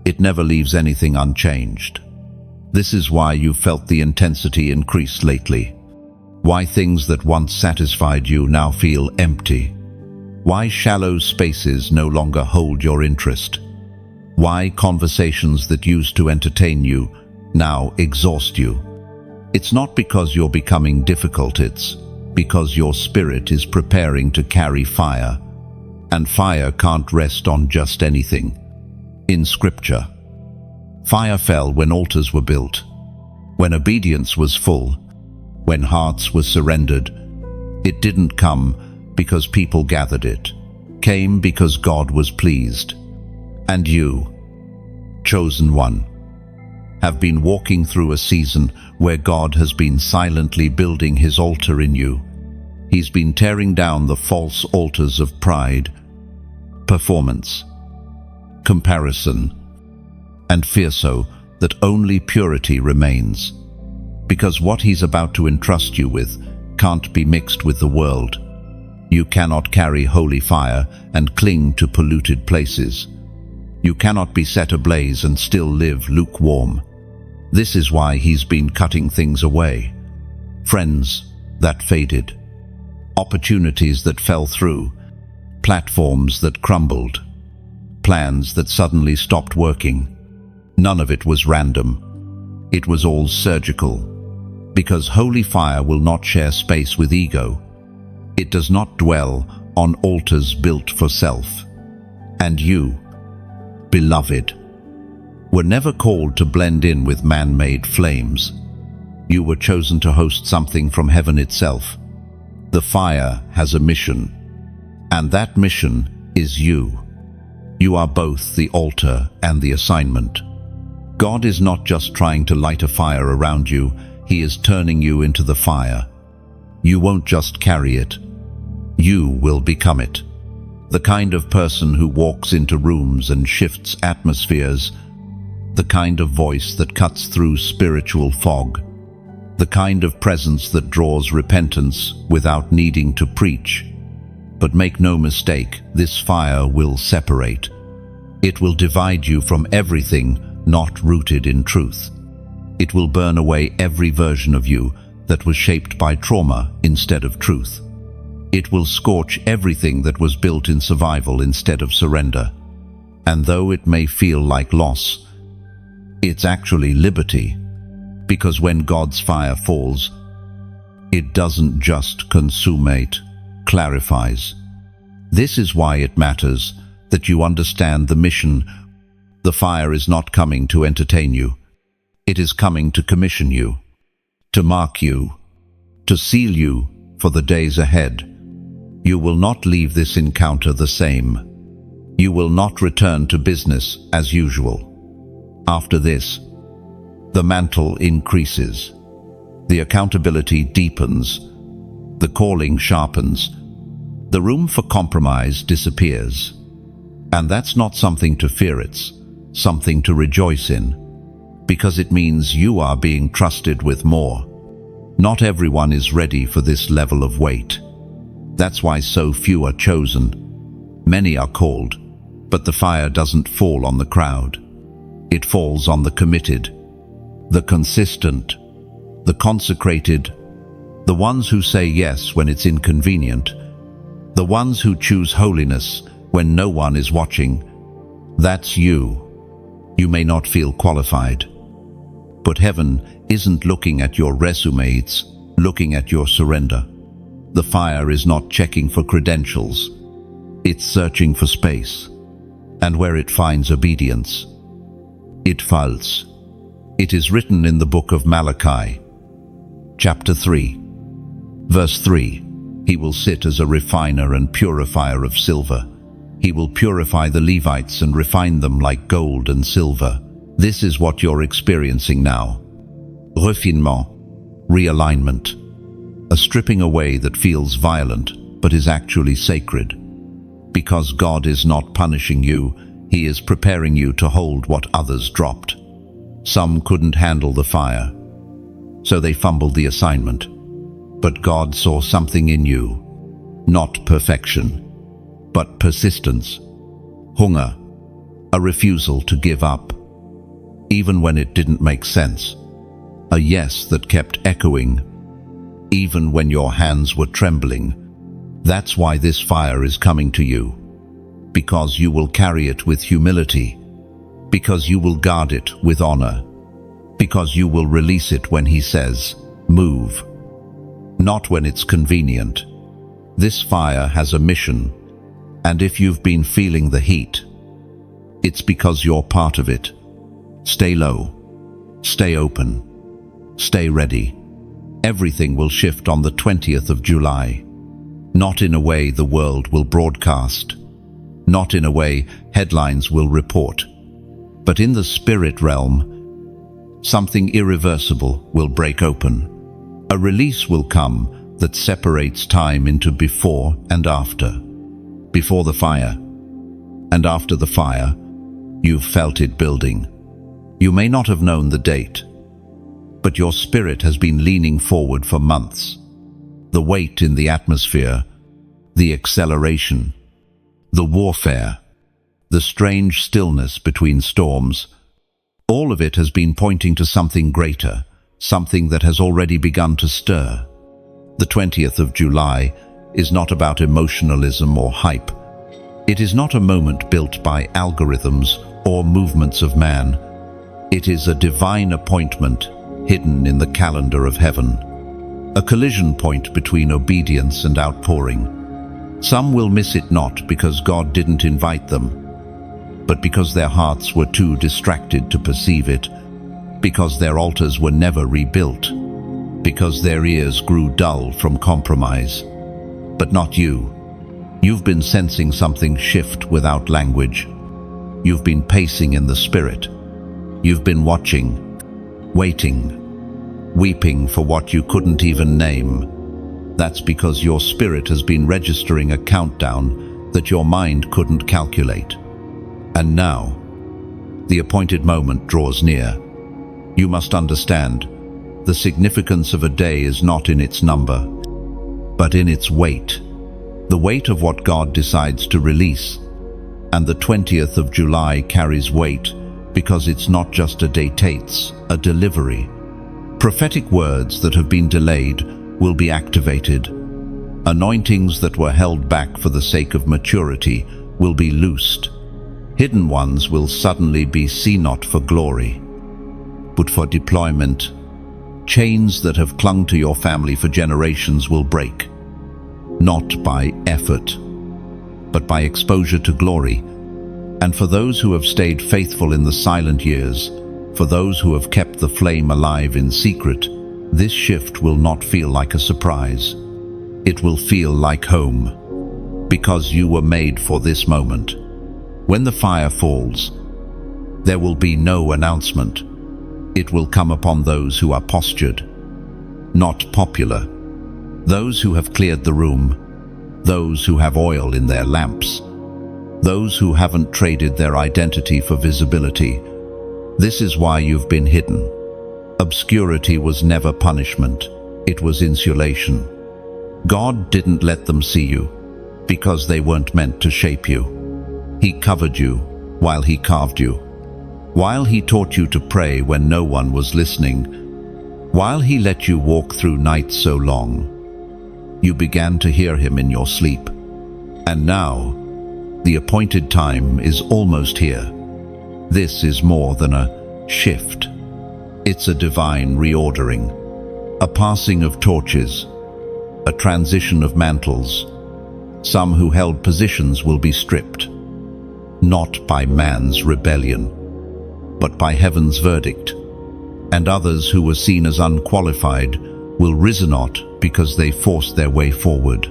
S1: it never leaves anything unchanged. This is why you felt the intensity increase lately. Why things that once satisfied you now feel empty. Why shallow spaces no longer hold your interest. Why conversations that used to entertain you now exhaust you. It's not because you're becoming difficult, it's because your spirit is preparing to carry fire. And fire can't rest on just anything. In Scripture, fire fell when altars were built, when obedience was full, when hearts were surrendered. It didn't come because people gathered, it came because God was pleased. And you, chosen one, have been walking through a season where God has been silently building his altar in you. He's been tearing down the false altars of pride, performance, comparison, and fear, so that only purity remains. Because what he's about to entrust you with can't be mixed with the world. You cannot carry holy fire and cling to polluted places. You cannot be set ablaze and still live lukewarm. This is why he's been cutting things away. Friends that faded, opportunities that fell through, platforms that crumbled, plans that suddenly stopped working. None of it was random. It was all surgical. Because holy fire will not share space with ego. It does not dwell on altars built for self. And you, beloved, were never called to blend in with man-made flames. You were chosen to host something from heaven itself. The fire has a mission, and that mission is you. You are both the altar and the assignment. God is not just trying to light a fire around you, he is turning you into the fire. You won't just carry it. You will become it. The kind of person who walks into rooms and shifts atmospheres. The kind of voice that cuts through spiritual fog. The kind of presence that draws repentance without needing to preach. But make no mistake, this fire will separate. It will divide you from everything not rooted in truth. It will burn away every version of you that was shaped by trauma instead of truth. It will scorch everything that was built in survival instead of surrender. And though it may feel like loss, it's actually liberty. Because when God's fire falls, it doesn't just consummate, clarifies. This is why it matters that you understand the mission. The fire is not coming to entertain you. It is coming to commission you, to mark you, to seal you for the days ahead. You will not leave this encounter the same. You will not return to business as usual. After this, the mantle increases. The accountability deepens. The calling sharpens. The room for compromise disappears. And that's not something to fear, it's something to rejoice in, because it means you are being trusted with more. Not everyone is ready for this level of weight. That's why so few are chosen. Many are called, but the fire doesn't fall on the crowd. It falls on the committed, the consistent, the consecrated, the ones who say yes when it's inconvenient, the ones who choose holiness when no one is watching. That's you. You may not feel qualified, but heaven isn't looking at your resume, it's looking at your surrender. The fire is not checking for credentials, it's searching for space. And where it finds obedience, it falls. It is written in the book of Malachi, chapter 3, verse 3, "He will sit as a refiner and purifier of silver. He will purify the Levites and refine them like gold and silver." This is what you're experiencing now. Refinement, realignment, a stripping away that feels violent but is actually sacred. Because God is not punishing you, He is preparing you to hold what others dropped. Some couldn't handle the fire, so they fumbled the assignment. But God saw something in you, not perfection, but persistence, hunger, a refusal to give up, even when it didn't make sense, a yes that kept echoing, even when your hands were trembling. That's why this fire is coming to you, because you will carry it with humility, because you will guard it with honor, because you will release it when He says, move, not when it's convenient. This fire has a mission, and if you've been feeling the heat, it's because you're part of it. Stay low, stay open, stay ready. Everything will shift on the 20th of July. Not in a way the world will broadcast, not in a way headlines will report, but in the spirit realm, something irreversible will break open. A release will come that separates time into before and after. Before the fire, and after the fire, you've felt it building. You may not have known the date, but your spirit has been leaning forward for months. The weight in the atmosphere, the acceleration, the warfare, the strange stillness between storms, all of it has been pointing to something greater, something that has already begun to stir. The 20th of July is not about emotionalism or hype. It is not a moment built by algorithms or movements of man. It is a divine appointment hidden in the calendar of heaven, a collision point between obedience and outpouring. Some will miss it not because God didn't invite them, but because their hearts were too distracted to perceive it, because their altars were never rebuilt, because their ears grew dull from compromise. But not you. You've been sensing something shift without language. You've been pacing in the spirit. You've been watching, waiting, weeping for what you couldn't even name. That's because your spirit has been registering a countdown that your mind couldn't calculate. And now, the appointed moment draws near. You must understand, the significance of a day is not in its number, but in its weight. The weight of what God decides to release. And the 20th of July carries weight because it's not just a date, it's a delivery. Prophetic words that have been delayed will be activated. Anointings that were held back for the sake of maturity will be loosed. Hidden ones will suddenly be seen not for glory, but for deployment. Chains that have clung to your family for generations will break, not by effort, but by exposure to glory. And for those who have stayed faithful in the silent years, for those who have kept the flame alive in secret, this shift will not feel like a surprise. It will feel like home, because you were made for this moment. When the fire falls, there will be no announcement. It will come upon those who are postured, not popular. Those who have cleared the room, those who have oil in their lamps, those who haven't traded their identity for visibility. This is why you've been hidden. Obscurity was never punishment, it was insulation. God didn't let them see you because they weren't meant to shape you. He covered you while He carved you. While He taught you to pray when no one was listening, while He let you walk through nights so long, you began to hear Him in your sleep. And now, the appointed time is almost here. This is more than a shift. It's a divine reordering, a passing of torches, a transition of mantles. Some who held positions will be stripped, not by man's rebellion, but by heaven's verdict. And others who were seen as unqualified will rise not because they forced their way forward,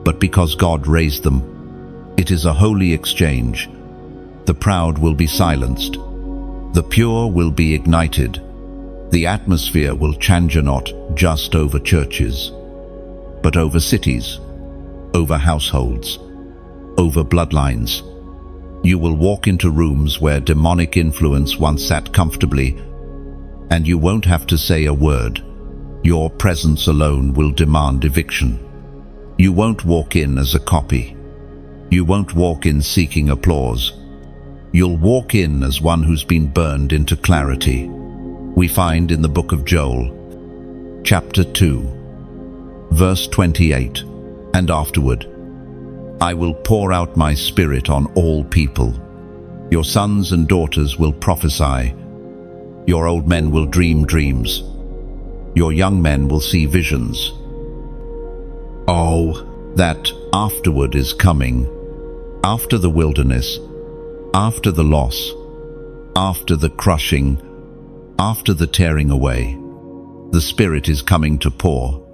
S1: but because God raised them. It is a holy exchange. The proud will be silenced. The pure will be ignited. The atmosphere will change not just over churches, but over cities, over households, over bloodlines. You will walk into rooms where demonic influence once sat comfortably, and you won't have to say a word. Your presence alone will demand eviction. You won't walk in as a copy. You won't walk in seeking applause. You'll walk in as one who's been burned into clarity. We find in the book of Joel, chapter 2, verse 28, and afterward, I will pour out my spirit on all people. Your sons and daughters will prophesy. Your old men will dream dreams. Your young men will see visions. Oh, that afterward is coming. After the wilderness, after the loss, after the crushing, after the tearing away, the Spirit is coming to pour,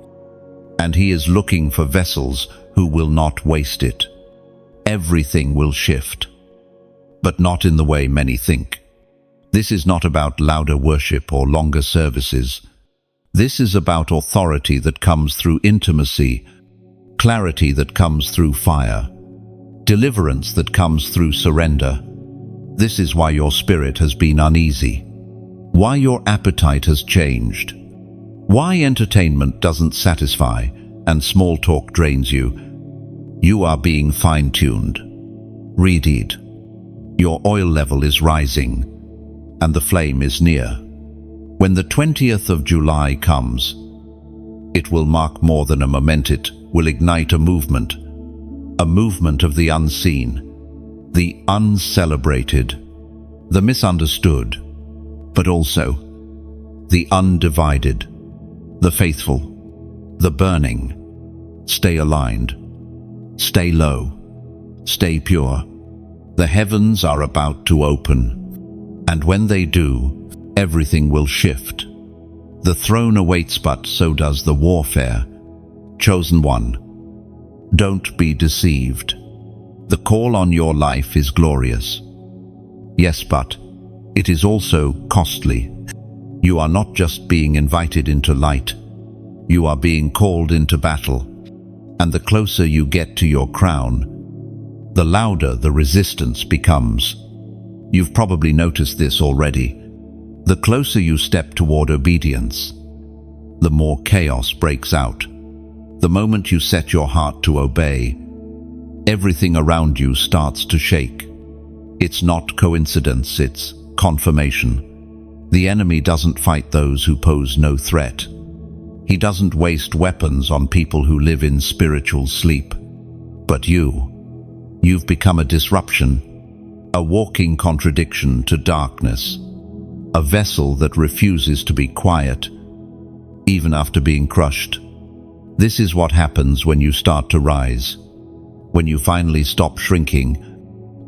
S1: and He is looking for vessels who will not waste it. Everything will shift, but not in the way many think. This is not about louder worship or longer services. This is about authority that comes through intimacy, clarity that comes through fire, deliverance that comes through surrender. This is why your spirit has been uneasy, why your appetite has changed, why entertainment doesn't satisfy and small talk drains you. You are being fine-tuned, readied. Your oil level is rising, and the flame is near. When the 20th of July comes, it will mark more than a moment. It will ignite a movement of the unseen, the uncelebrated, the misunderstood, but also the undivided, the faithful, the burning. Stay aligned, stay low, stay pure. The heavens are about to open, and when they do, everything will shift. The throne awaits, but so does the warfare. Chosen one, don't be deceived. The call on your life is glorious. Yes, but it is also costly. You are not just being invited into light. You are being called into battle. And the closer you get to your crown, the louder the resistance becomes. You've probably noticed this already. The closer you step toward obedience, the more chaos breaks out. The moment you set your heart to obey, everything around you starts to shake. It's not coincidence, it's confirmation. The enemy doesn't fight those who pose no threat. He doesn't waste weapons on people who live in spiritual sleep. But you've become a disruption, a walking contradiction to darkness, a vessel that refuses to be quiet, even after being crushed. This is what happens when you start to rise, when you finally stop shrinking,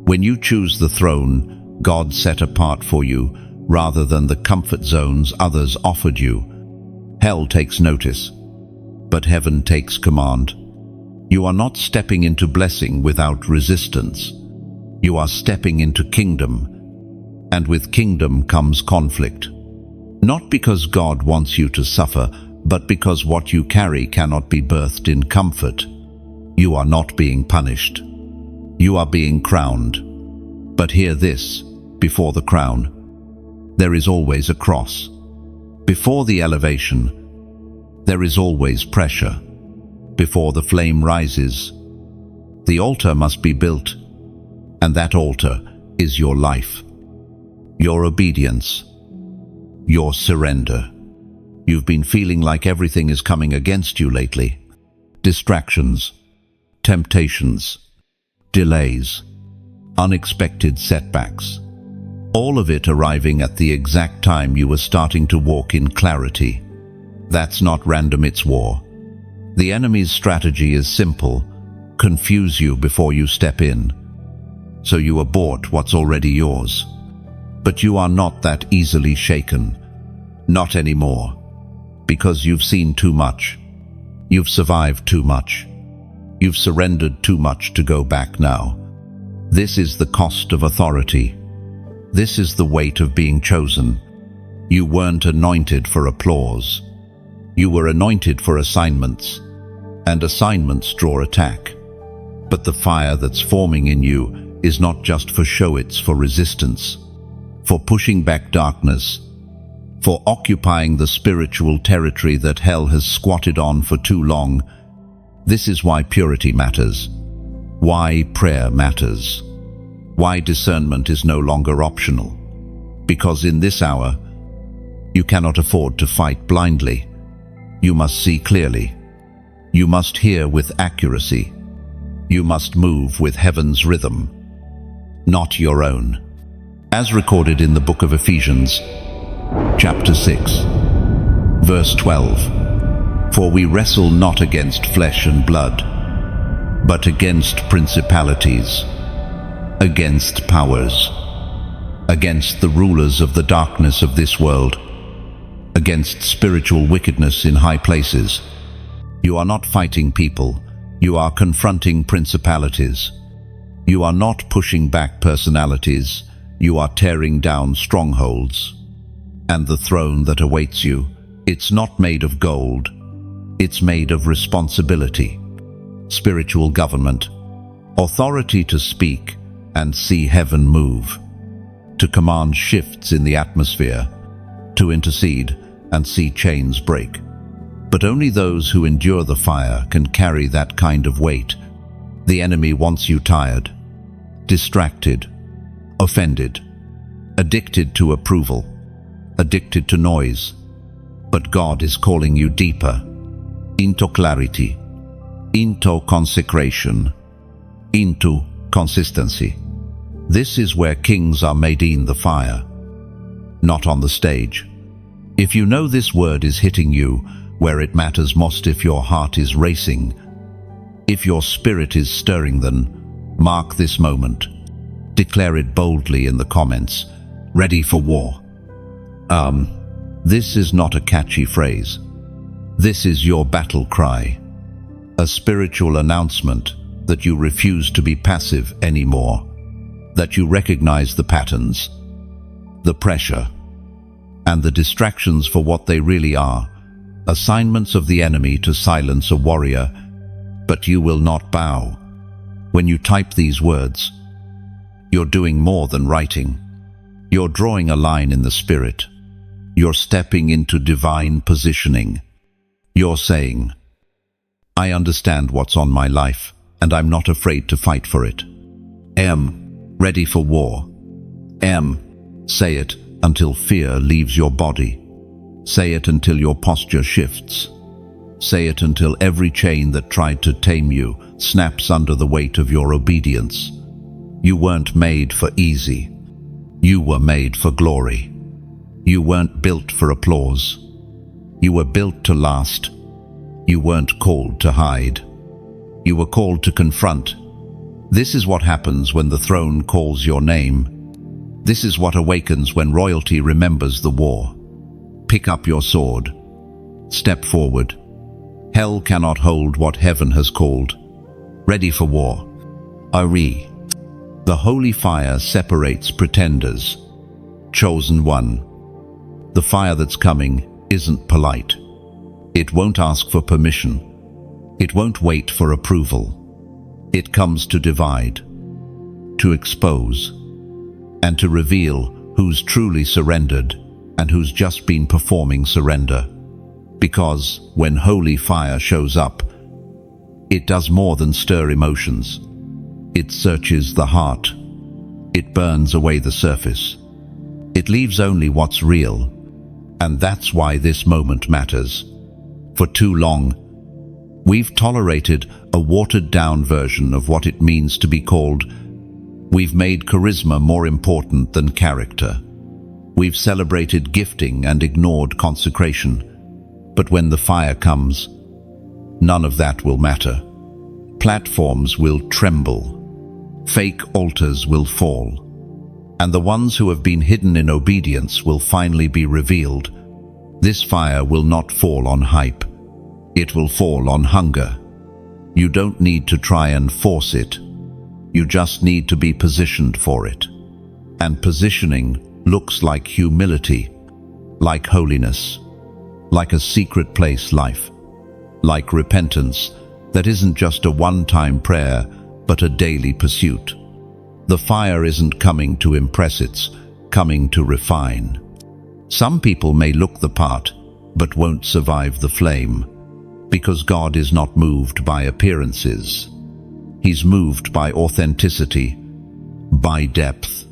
S1: when you choose the throne God set apart for you rather than the comfort zones others offered you. Hell takes notice, but heaven takes command. You are not stepping into blessing without resistance. You are stepping into kingdom, and with kingdom comes conflict. Not because God wants you to suffer, but because what you carry cannot be birthed in comfort. You are not being punished. You are being crowned. But hear this, before the crown, there is always a cross. Before the elevation, there is always pressure. Before the flame rises, the altar must be built, and that altar is your life, your obedience, your surrender. You've been feeling like everything is coming against you lately. Distractions, temptations, delays, unexpected setbacks. All of it arriving at the exact time you were starting to walk in clarity. That's not random, it's war. The enemy's strategy is simple: confuse you before you step in, so you abort what's already yours. But you are not that easily shaken. Not anymore. Because you've seen too much. You've survived too much. You've surrendered too much to go back now. This is the cost of authority. This is the weight of being chosen. You weren't anointed for applause. You were anointed for assignments, and assignments draw attack. But the fire that's forming in you is not just for show, it's for resistance, for pushing back darkness, for occupying the spiritual territory that hell has squatted on for too long. This is why purity matters, why prayer matters, why discernment is no longer optional. Because in this hour, you cannot afford to fight blindly. You must see clearly. You must hear with accuracy. You must move with heaven's rhythm, not your own. As recorded in the book of Ephesians, chapter 6, verse 12. For we wrestle not against flesh and blood, but against principalities, against powers, against the rulers of the darkness of this world, against spiritual wickedness in high places. You are not fighting people, you are confronting principalities. You are not pushing back personalities, you are tearing down strongholds. And the throne that awaits you, it's not made of gold, it's made of responsibility, spiritual government, authority to speak and see heaven move, to command shifts in the atmosphere, to intercede and see chains break. But only those who endure the fire can carry that kind of weight. The enemy wants you tired, distracted, offended, addicted to approval, addicted to noise. But God is calling you deeper, into clarity, into consecration, into consistency. This is where kings are made in the fire, not on the stage. If you know this word is hitting you where it matters most, if your heart is racing, if your spirit is stirring, then mark this moment. Declare it boldly in the comments. Ready for war. This is not a catchy phrase. This is your battle cry. A spiritual announcement that you refuse to be passive anymore. That you recognize the patterns, the pressure, and the distractions for what they really are. Assignments of the enemy to silence a warrior, but you will not bow. When you type these words, you're doing more than writing. You're drawing a line in the spirit. You're stepping into divine positioning. You're saying, I understand what's on my life, and I'm not afraid to fight for it. Ready for war. Say it until fear leaves your body. Say it until your posture shifts. Say it until every chain that tried to tame you snaps under the weight of your obedience. You weren't made for easy. You were made for glory. You weren't built for applause. You were built to last. You weren't called to hide. You were called to confront. This is what happens when the throne calls your name. This is what awakens when royalty remembers the war. Pick up your sword. Step forward. Hell cannot hold what heaven has called. Ready for war. Ari. The holy fire separates pretenders. Chosen one. The fire that's coming isn't polite. It won't ask for permission. It won't wait for approval. It comes to divide, to expose, and to reveal who's truly surrendered and who's just been performing surrender. Because when holy fire shows up, it does more than stir emotions. It searches the heart. It burns away the surface. It leaves only what's real. And that's why this moment matters. For too long, we've tolerated a watered-down version of what it means to be called. We've made charisma more important than character. We've celebrated gifting and ignored consecration. But when the fire comes, none of that will matter. Platforms will tremble. Fake altars will fall. And the ones who have been hidden in obedience will finally be revealed. This fire will not fall on hype. It will fall on hunger. You don't need to try and force it. You just need to be positioned for it. And positioning looks like humility, like holiness, like a secret place life, like repentance that isn't just a one-time prayer, but a daily pursuit. The fire isn't coming to impress, it's coming to refine. Some people may look the part, but won't survive the flame, because God is not moved by appearances. He's moved by authenticity, by depth,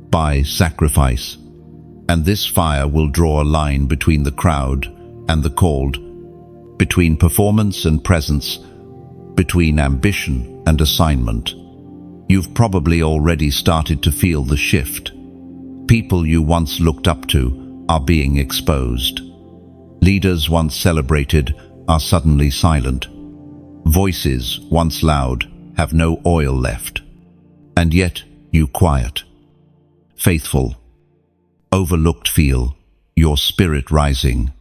S1: by sacrifice. And this fire will draw a line between the crowd and the called, between performance and presence, between ambition and assignment. You've probably already started to feel the shift. People you once looked up to are being exposed. Leaders once celebrated are suddenly silent. Voices once loud have no oil left. And yet you quiet, faithful, overlooked feel your spirit rising.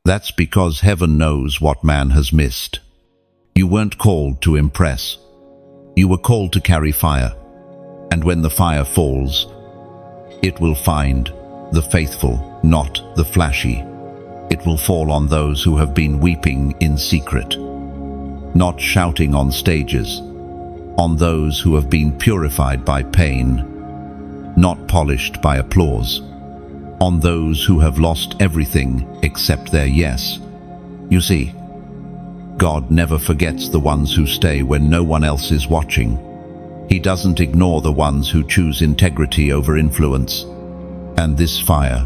S1: That's because heaven knows what man has missed. You weren't called to impress. You were called to carry fire. And when the fire falls, it will find the faithful, not the flashy. It will fall on those who have been weeping in secret, not shouting on stages, on those who have been purified by pain, not polished by applause, on those who have lost everything except their yes. You see, God never forgets the ones who stay when no one else is watching. He doesn't ignore the ones who choose integrity over influence. And this fire,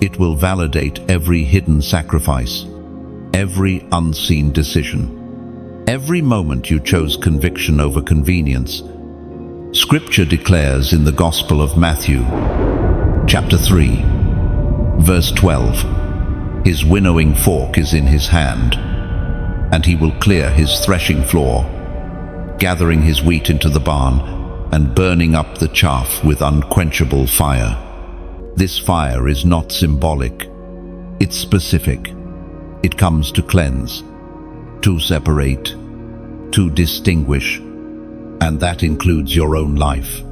S1: it will validate every hidden sacrifice, every unseen decision, every moment you chose conviction over convenience. Scripture declares in the Gospel of Matthew, chapter 3, verse 12, His winnowing fork is in his hand, and he will clear his threshing floor, gathering his wheat into the barn and burning up the chaff with unquenchable fire. This fire is not symbolic, it's specific. It comes to cleanse, to separate, to distinguish, and that includes your own life.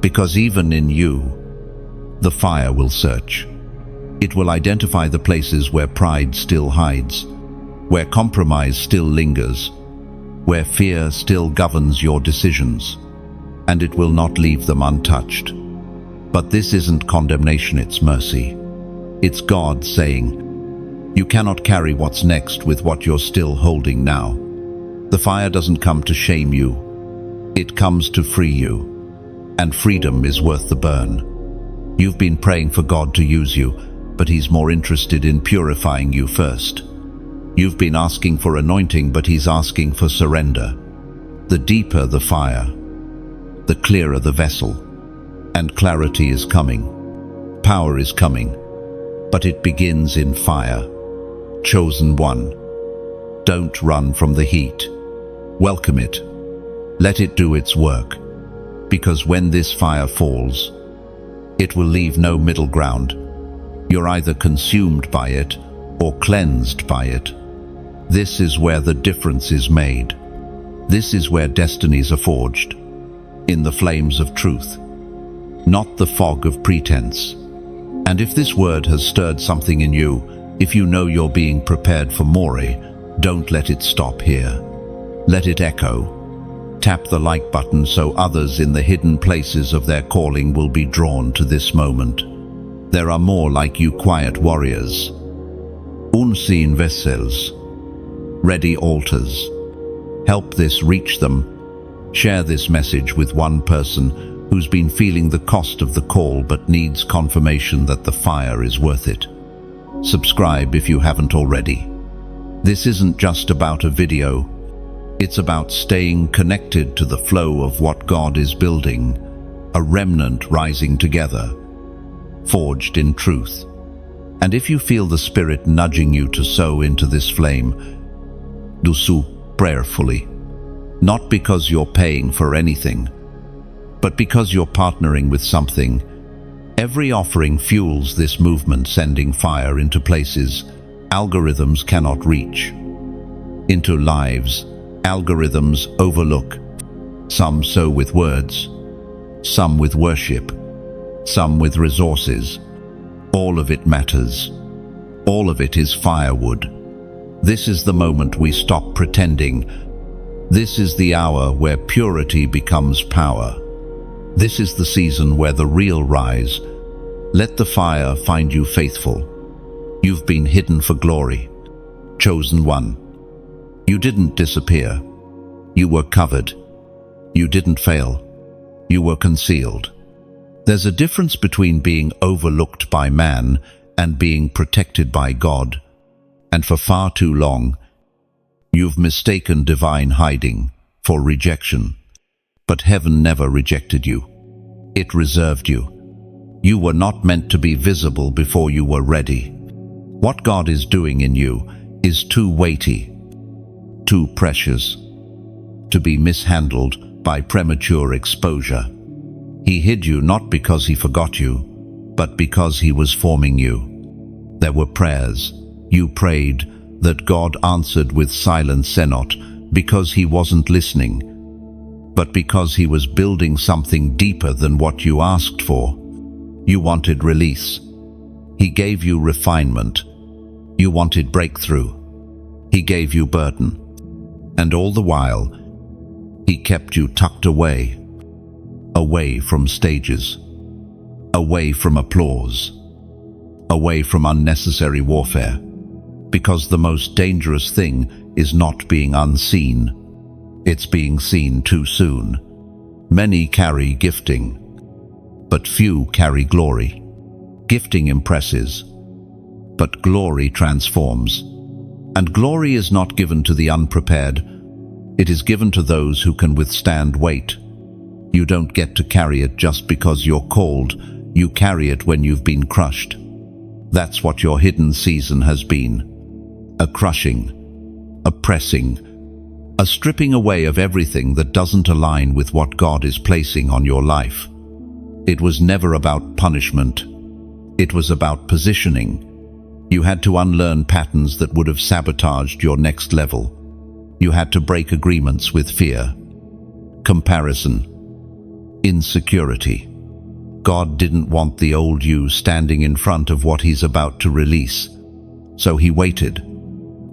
S1: Because even in you, the fire will search. It will identify the places where pride still hides, where compromise still lingers, where fear still governs your decisions, and it will not leave them untouched. But this isn't condemnation, it's mercy. It's God saying, you cannot carry what's next with what you're still holding now. The fire doesn't come to shame you, it comes to free you, and freedom is worth the burn. You've been praying for God to use you, but He's more interested in purifying you first. You've been asking for anointing, but He's asking for surrender. The deeper the fire, the clearer the vessel, and clarity is coming. Power is coming, but it begins in fire. Chosen one, don't run from the heat. Welcome it. Let it do its work, because when this fire falls, it will leave no middle ground. You're either consumed by it or cleansed by it. This is where the difference is made. This is where destinies are forged, in the flames of truth, not the fog of pretense. And if this word has stirred something in you, If you know you're being prepared for more, don't let it stop here. Let it echo. Tap the like button so others in the hidden places of their calling will be drawn to this moment. There are more like you quiet warriors. Unseen vessels. Ready altars. Help this reach them. Share this message with one person who's been feeling the cost of the call but needs confirmation that the fire is worth it. Subscribe if you haven't already. This isn't just about a video. It's about staying connected to the flow of what God is building, a remnant rising together, forged in truth. And if you feel the Spirit nudging you to sow into this flame, do so prayerfully. Not because you're paying for anything, but because you're partnering with something. Every offering fuels this movement, sending fire into places algorithms cannot reach, into lives algorithms overlook. Some sow with words, some with worship, some with resources. All of it matters. All of it is firewood. This is the moment we stop pretending. This is the hour where purity becomes power. This is the season where the real rise. Let the fire find you faithful. You've been hidden for glory. Chosen one. You didn't disappear. You were covered. You didn't fail. You were concealed. There's a difference between being overlooked by man and being protected by God. And for far too long, you've mistaken divine hiding for rejection. But heaven never rejected you. It reserved you. You were not meant to be visible before you were ready. What God is doing in you is too weighty, too precious, to be mishandled by premature exposure. He hid you not because he forgot you, but because he was forming you. There were prayers you prayed that God answered with silence, not because he wasn't listening, but because he was building something deeper than what you asked for. You wanted release. He gave you refinement. You wanted breakthrough. He gave you burden. And all the while, he kept you tucked away from stages, away from applause, away from unnecessary warfare. Because the most dangerous thing is not being unseen. It's being seen too soon. Many carry gifting, but few carry glory. Gifting impresses, but glory transforms. And glory is not given to the unprepared. It is given to those who can withstand weight. You don't get to carry it just because you're called. You carry it when you've been crushed. That's what your hidden season has been. A crushing, a pressing, a stripping away of everything that doesn't align with what God is placing on your life. It was never about punishment. It was about positioning. You had to unlearn patterns that would have sabotaged your next level. You had to break agreements with fear, comparison, insecurity. God didn't want the old you standing in front of what he's about to release. So he waited,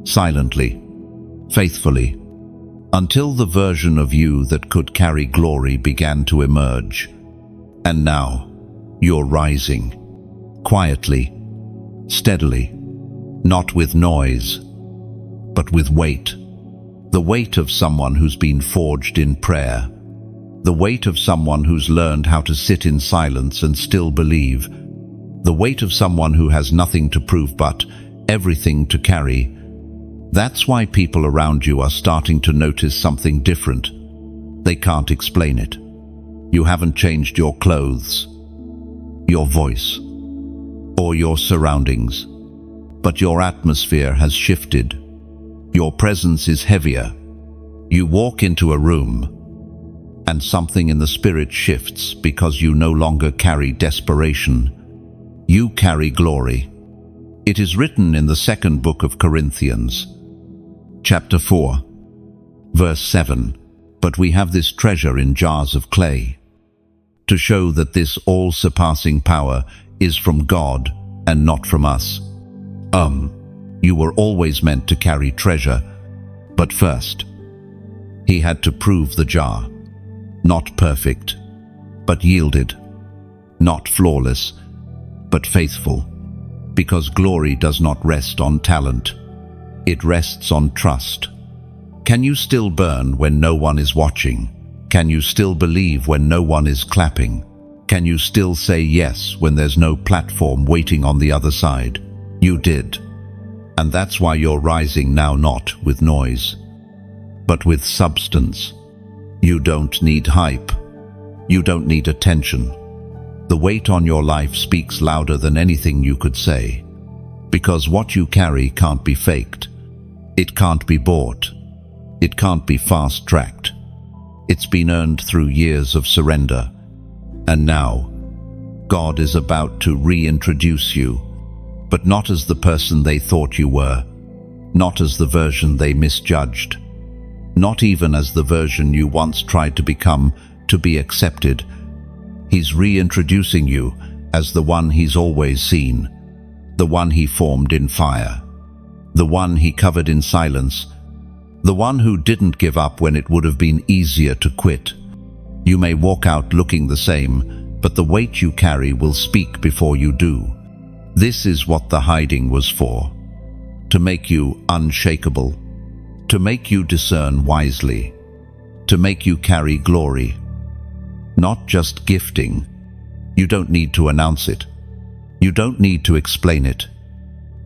S1: silently, faithfully, until the version of you that could carry glory began to emerge. And now, you're rising, quietly, steadily, not with noise, but with weight. The weight of someone who's been forged in prayer. The weight of someone who's learned how to sit in silence and still believe. The weight of someone who has nothing to prove but everything to carry. That's why people around you are starting to notice something different. They can't explain it. You haven't changed your clothes, your voice, or your surroundings, but your atmosphere has shifted. Your presence is heavier. You walk into a room, and something in the spirit shifts because you no longer carry desperation. You carry glory. It is written in the second book of Corinthians, chapter 4, verse 7, "But we have this treasure in jars of clay, to show that this all-surpassing power is from God and not from us." You were always meant to carry treasure, but first, he had to prove the jar. Not perfect, but yielded. Not flawless, but faithful. Because glory does not rest on talent. It rests on trust. Can you still burn when no one is watching? Can you still believe when no one is clapping? Can you still say yes when there's no platform waiting on the other side? You did. And that's why you're rising now, not with noise, but with substance. You don't need hype. You don't need attention. The weight on your life speaks louder than anything you could say. Because what you carry can't be faked. It can't be bought. It can't be fast-tracked. It's been earned through years of surrender. And now, God is about to reintroduce you, but not as the person they thought you were, not as the version they misjudged, not even as the version you once tried to become to be accepted. He's reintroducing you as the one he's always seen, the one he formed in fire, the one he covered in silence, the one who didn't give up when it would have been easier to quit. You may walk out looking the same, but the weight you carry will speak before you do. This is what the hiding was for. To make you unshakable. To make you discern wisely. To make you carry glory. Not just gifting. You don't need to announce it. You don't need to explain it.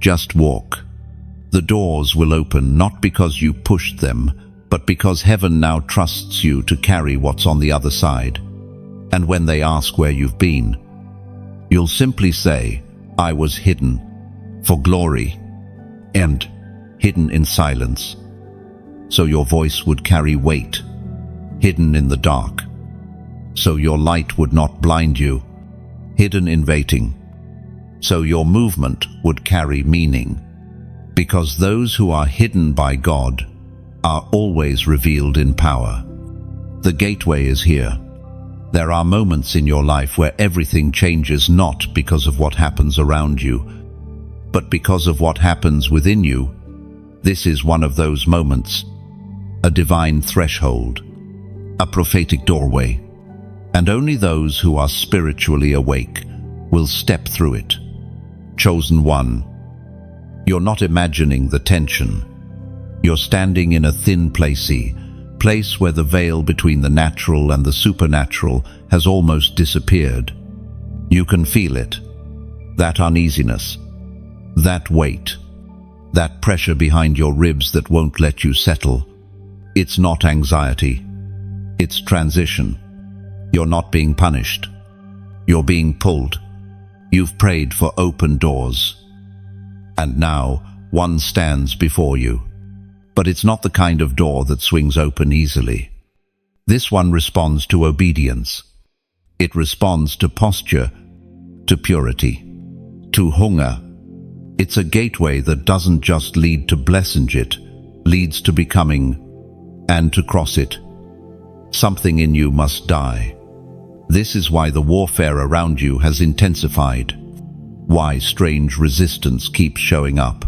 S1: Just walk. The doors will open not because you pushed them, but because heaven now trusts you to carry what's on the other side. And when they ask where you've been, you'll simply say, I was hidden for glory, and hidden in silence. So your voice would carry weight, hidden in the dark. So your light would not blind you, hidden in waiting. So your movement would carry meaning. Because those who are hidden by God are always revealed in power. The gateway is here. There are moments in your life where everything changes not because of what happens around you, but because of what happens within you. This is one of those moments, a divine threshold, a prophetic doorway, and only those who are spiritually awake will step through it. Chosen one. You're not imagining the tension. You're standing in a thin place where the veil between the natural and the supernatural has almost disappeared. You can feel it, that uneasiness, that weight, that pressure behind your ribs that won't let you settle. It's not anxiety, it's transition. You're not being punished. You're being pulled. You've prayed for open doors. And now one stands before you. But it's not the kind of door that swings open easily. This one responds to obedience. It responds to posture, to purity, to hunger. It's a gateway that doesn't just lead to blessing, it leads to becoming, and to cross it. Something in you must die. This is why the warfare around you has intensified. Why strange resistance keeps showing up.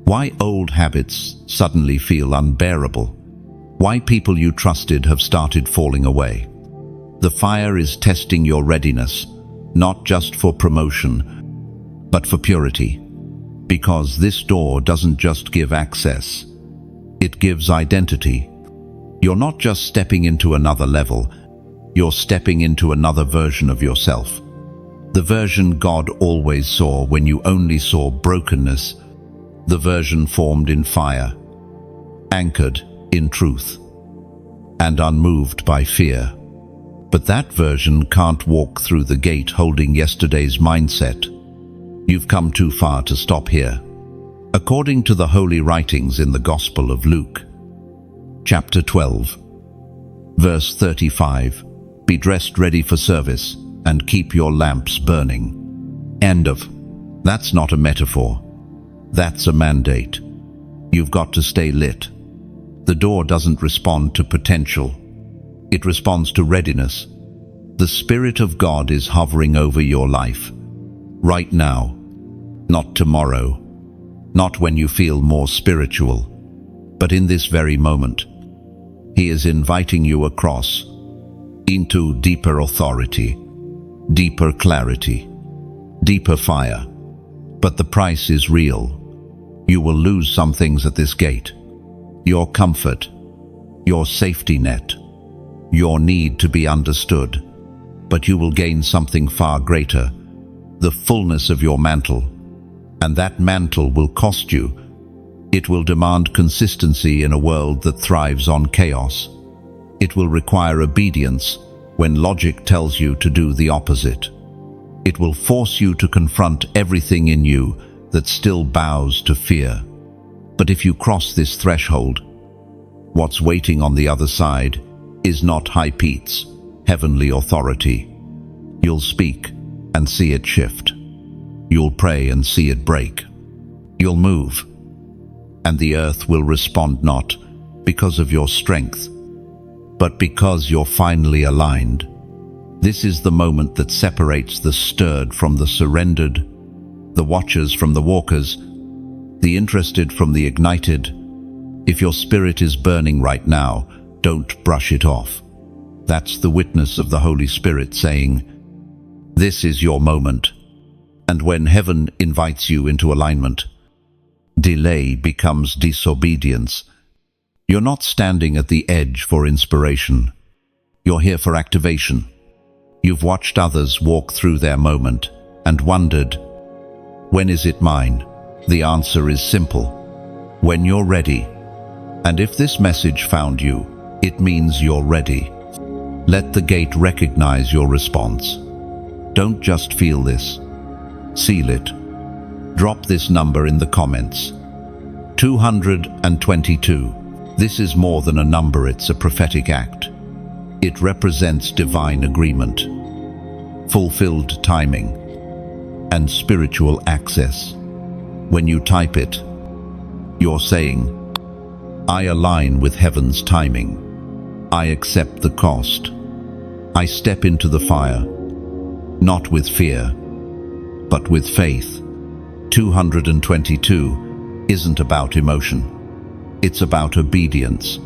S1: Why old habits suddenly feel unbearable. Why people you trusted have started falling away. The fire is testing your readiness, not just for promotion, but for purity. Because this door doesn't just give access, it gives identity. You're not just stepping into another level, you're stepping into another version of yourself. The version God always saw when you only saw brokenness. The version formed in fire, anchored in truth, and unmoved by fear. But that version can't walk through the gate holding yesterday's mindset. You've come too far to stop here. According to the holy writings in the Gospel of Luke, chapter 12, verse 35, be dressed ready for service and keep your lamps burning. End of. That's not a metaphor. That's a mandate. You've got to stay lit. The door doesn't respond to potential. It responds to readiness. The Spirit of God is hovering over your life. Right now. Not tomorrow. not when you feel more spiritual, but in this very moment. He is inviting you across into deeper authority, deeper clarity, deeper fire. But the price is real. You will lose some things at this gate. Your comfort, your safety net, your need to be understood. But you will gain something far greater, the fullness of your mantle. And that mantle will cost you. It will demand consistency in a world that thrives on chaos. It will require obedience when logic tells you to do the opposite. It will force you to confront everything in you that still bows to fear. But if you cross this threshold, what's waiting on the other side is not high peaks, heavenly authority. You'll speak and see it shift. You'll pray and see it break. You'll move, and the earth will respond not because of your strength, but because you're finally aligned. This is the moment that separates the stirred from the surrendered, the watchers from the walkers, the interested from the ignited. If your spirit is burning right now, don't brush it off. That's the witness of the Holy Spirit saying, this is your moment. And when heaven invites you into alignment, delay becomes disobedience. You're not standing at the edge for inspiration. You're here for activation. You've watched others walk through their moment and wondered, when is it mine? The answer is simple: when you're ready. And if this message found you, it means you're ready. Let the gate recognize your response. Don't just feel this. Seal it. Drop this number in the comments. 222. This is more than a number, it's a prophetic act. It represents divine agreement, fulfilled timing, and spiritual access. When you type it, you're saying, I align with heaven's timing. I accept the cost. I step into the fire, not with fear, but with faith. 222 isn't about emotion. It's about obedience.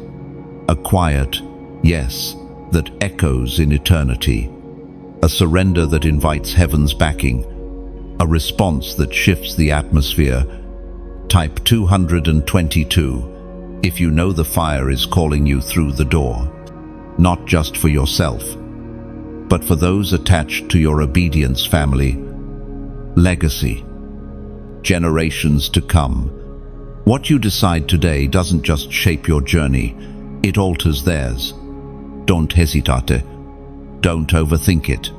S1: A quiet yes that echoes in eternity. A surrender that invites heaven's backing. A response that shifts the atmosphere. Type 222 if you know the fire is calling you through the door. Not just for yourself, but for those attached to your obedience family. Legacy. Generations to come. What you decide today doesn't just shape your journey, it alters theirs. Don't hesitate. Don't overthink it.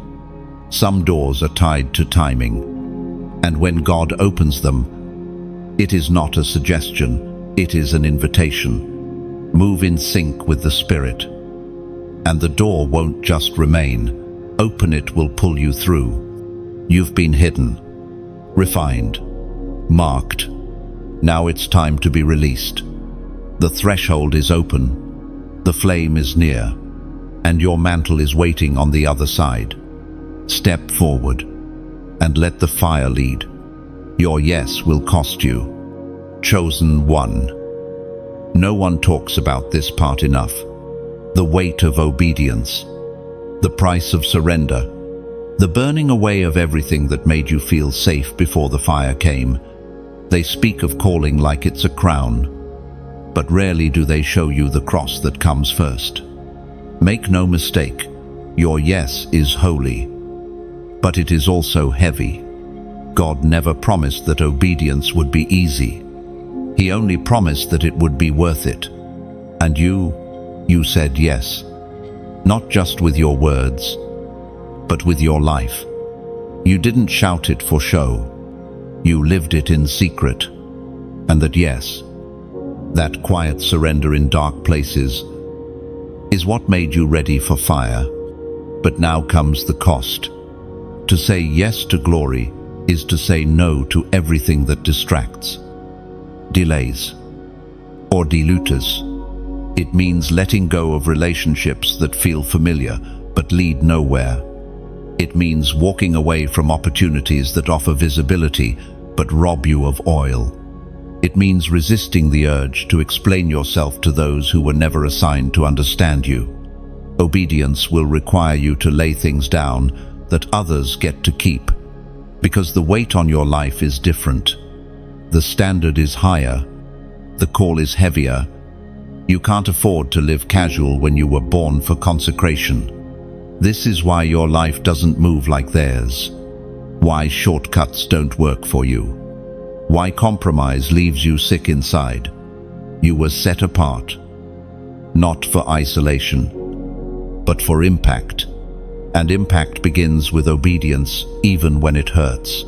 S1: Some doors are tied to timing, and when God opens them, it is not a suggestion, it is an invitation. Move in sync with the Spirit, and the door won't just remain. Open it will pull you through. You've been hidden, refined, marked. Now it's time to be released. The threshold is open, the flame is near, and your mantle is waiting on the other side. Step forward and let the fire lead. Your yes will cost you. Chosen one. No one talks about this part enough. The weight of obedience, the price of surrender, the burning away of everything that made you feel safe before the fire came. They speak of calling like it's a crown, but rarely do they show you the cross that comes first. Make no mistake, your yes is holy, but it is also heavy. God never promised that obedience would be easy. He only promised that it would be worth it. And you said yes, not just with your words, but with your life. You didn't shout it for show. You lived it in secret. And that yes, that quiet surrender in dark places, is what made you ready for fire. But now comes the cost. To say yes to glory is to say no to everything that distracts, delays, or dilutes. It means letting go of relationships that feel familiar but lead nowhere. It means walking away from opportunities that offer visibility but rob you of oil. It means resisting the urge to explain yourself to those who were never assigned to understand you. Obedience will require you to lay things down that others get to keep, because the weight on your life is different. The standard is higher. The call is heavier. You can't afford to live casual when you were born for consecration. This is why your life doesn't move like theirs. Why shortcuts don't work for you. Why compromise leaves you sick inside. You were set apart, not for isolation, but for impact. And impact begins with obedience, even when it hurts.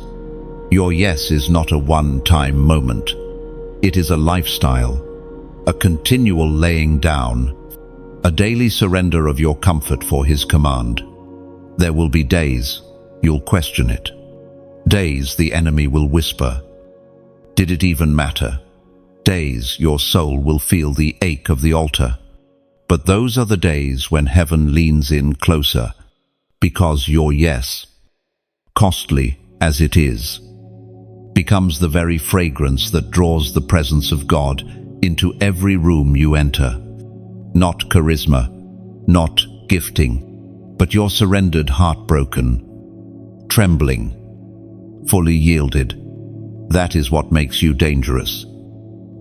S1: Your yes is not a one-time moment. It is a lifestyle, a continual laying down, a daily surrender of your comfort for His command. There will be days you'll question it. Days the enemy will whisper, "Did it even matter?" Days your soul will feel the ache of the altar. But those are the days when heaven leans in closer, because your yes, costly as it is, becomes the very fragrance that draws the presence of God into every room you enter. Not charisma, not gifting, but your surrendered heart, broken, trembling, fully yielded. That is what makes you dangerous.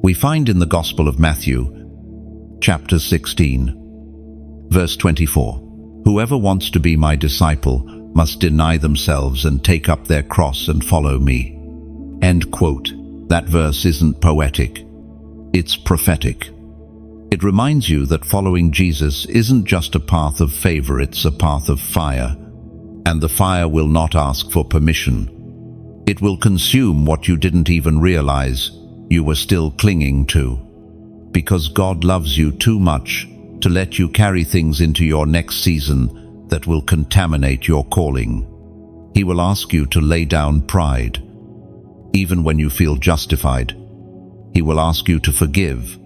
S1: We find in the Gospel of Matthew, chapter 16, verse 24, "Whoever wants to be my disciple must deny themselves and take up their cross and follow me." End quote. That verse isn't poetic. It's prophetic. It reminds you that following Jesus isn't just a path of favor, it's a path of fire. And the fire will not ask for permission. It will consume what you didn't even realize you were still clinging to. Because God loves you too much to let you carry things into your next season that will contaminate your calling. He will ask you to lay down pride, even when you feel justified. He will ask you to forgive,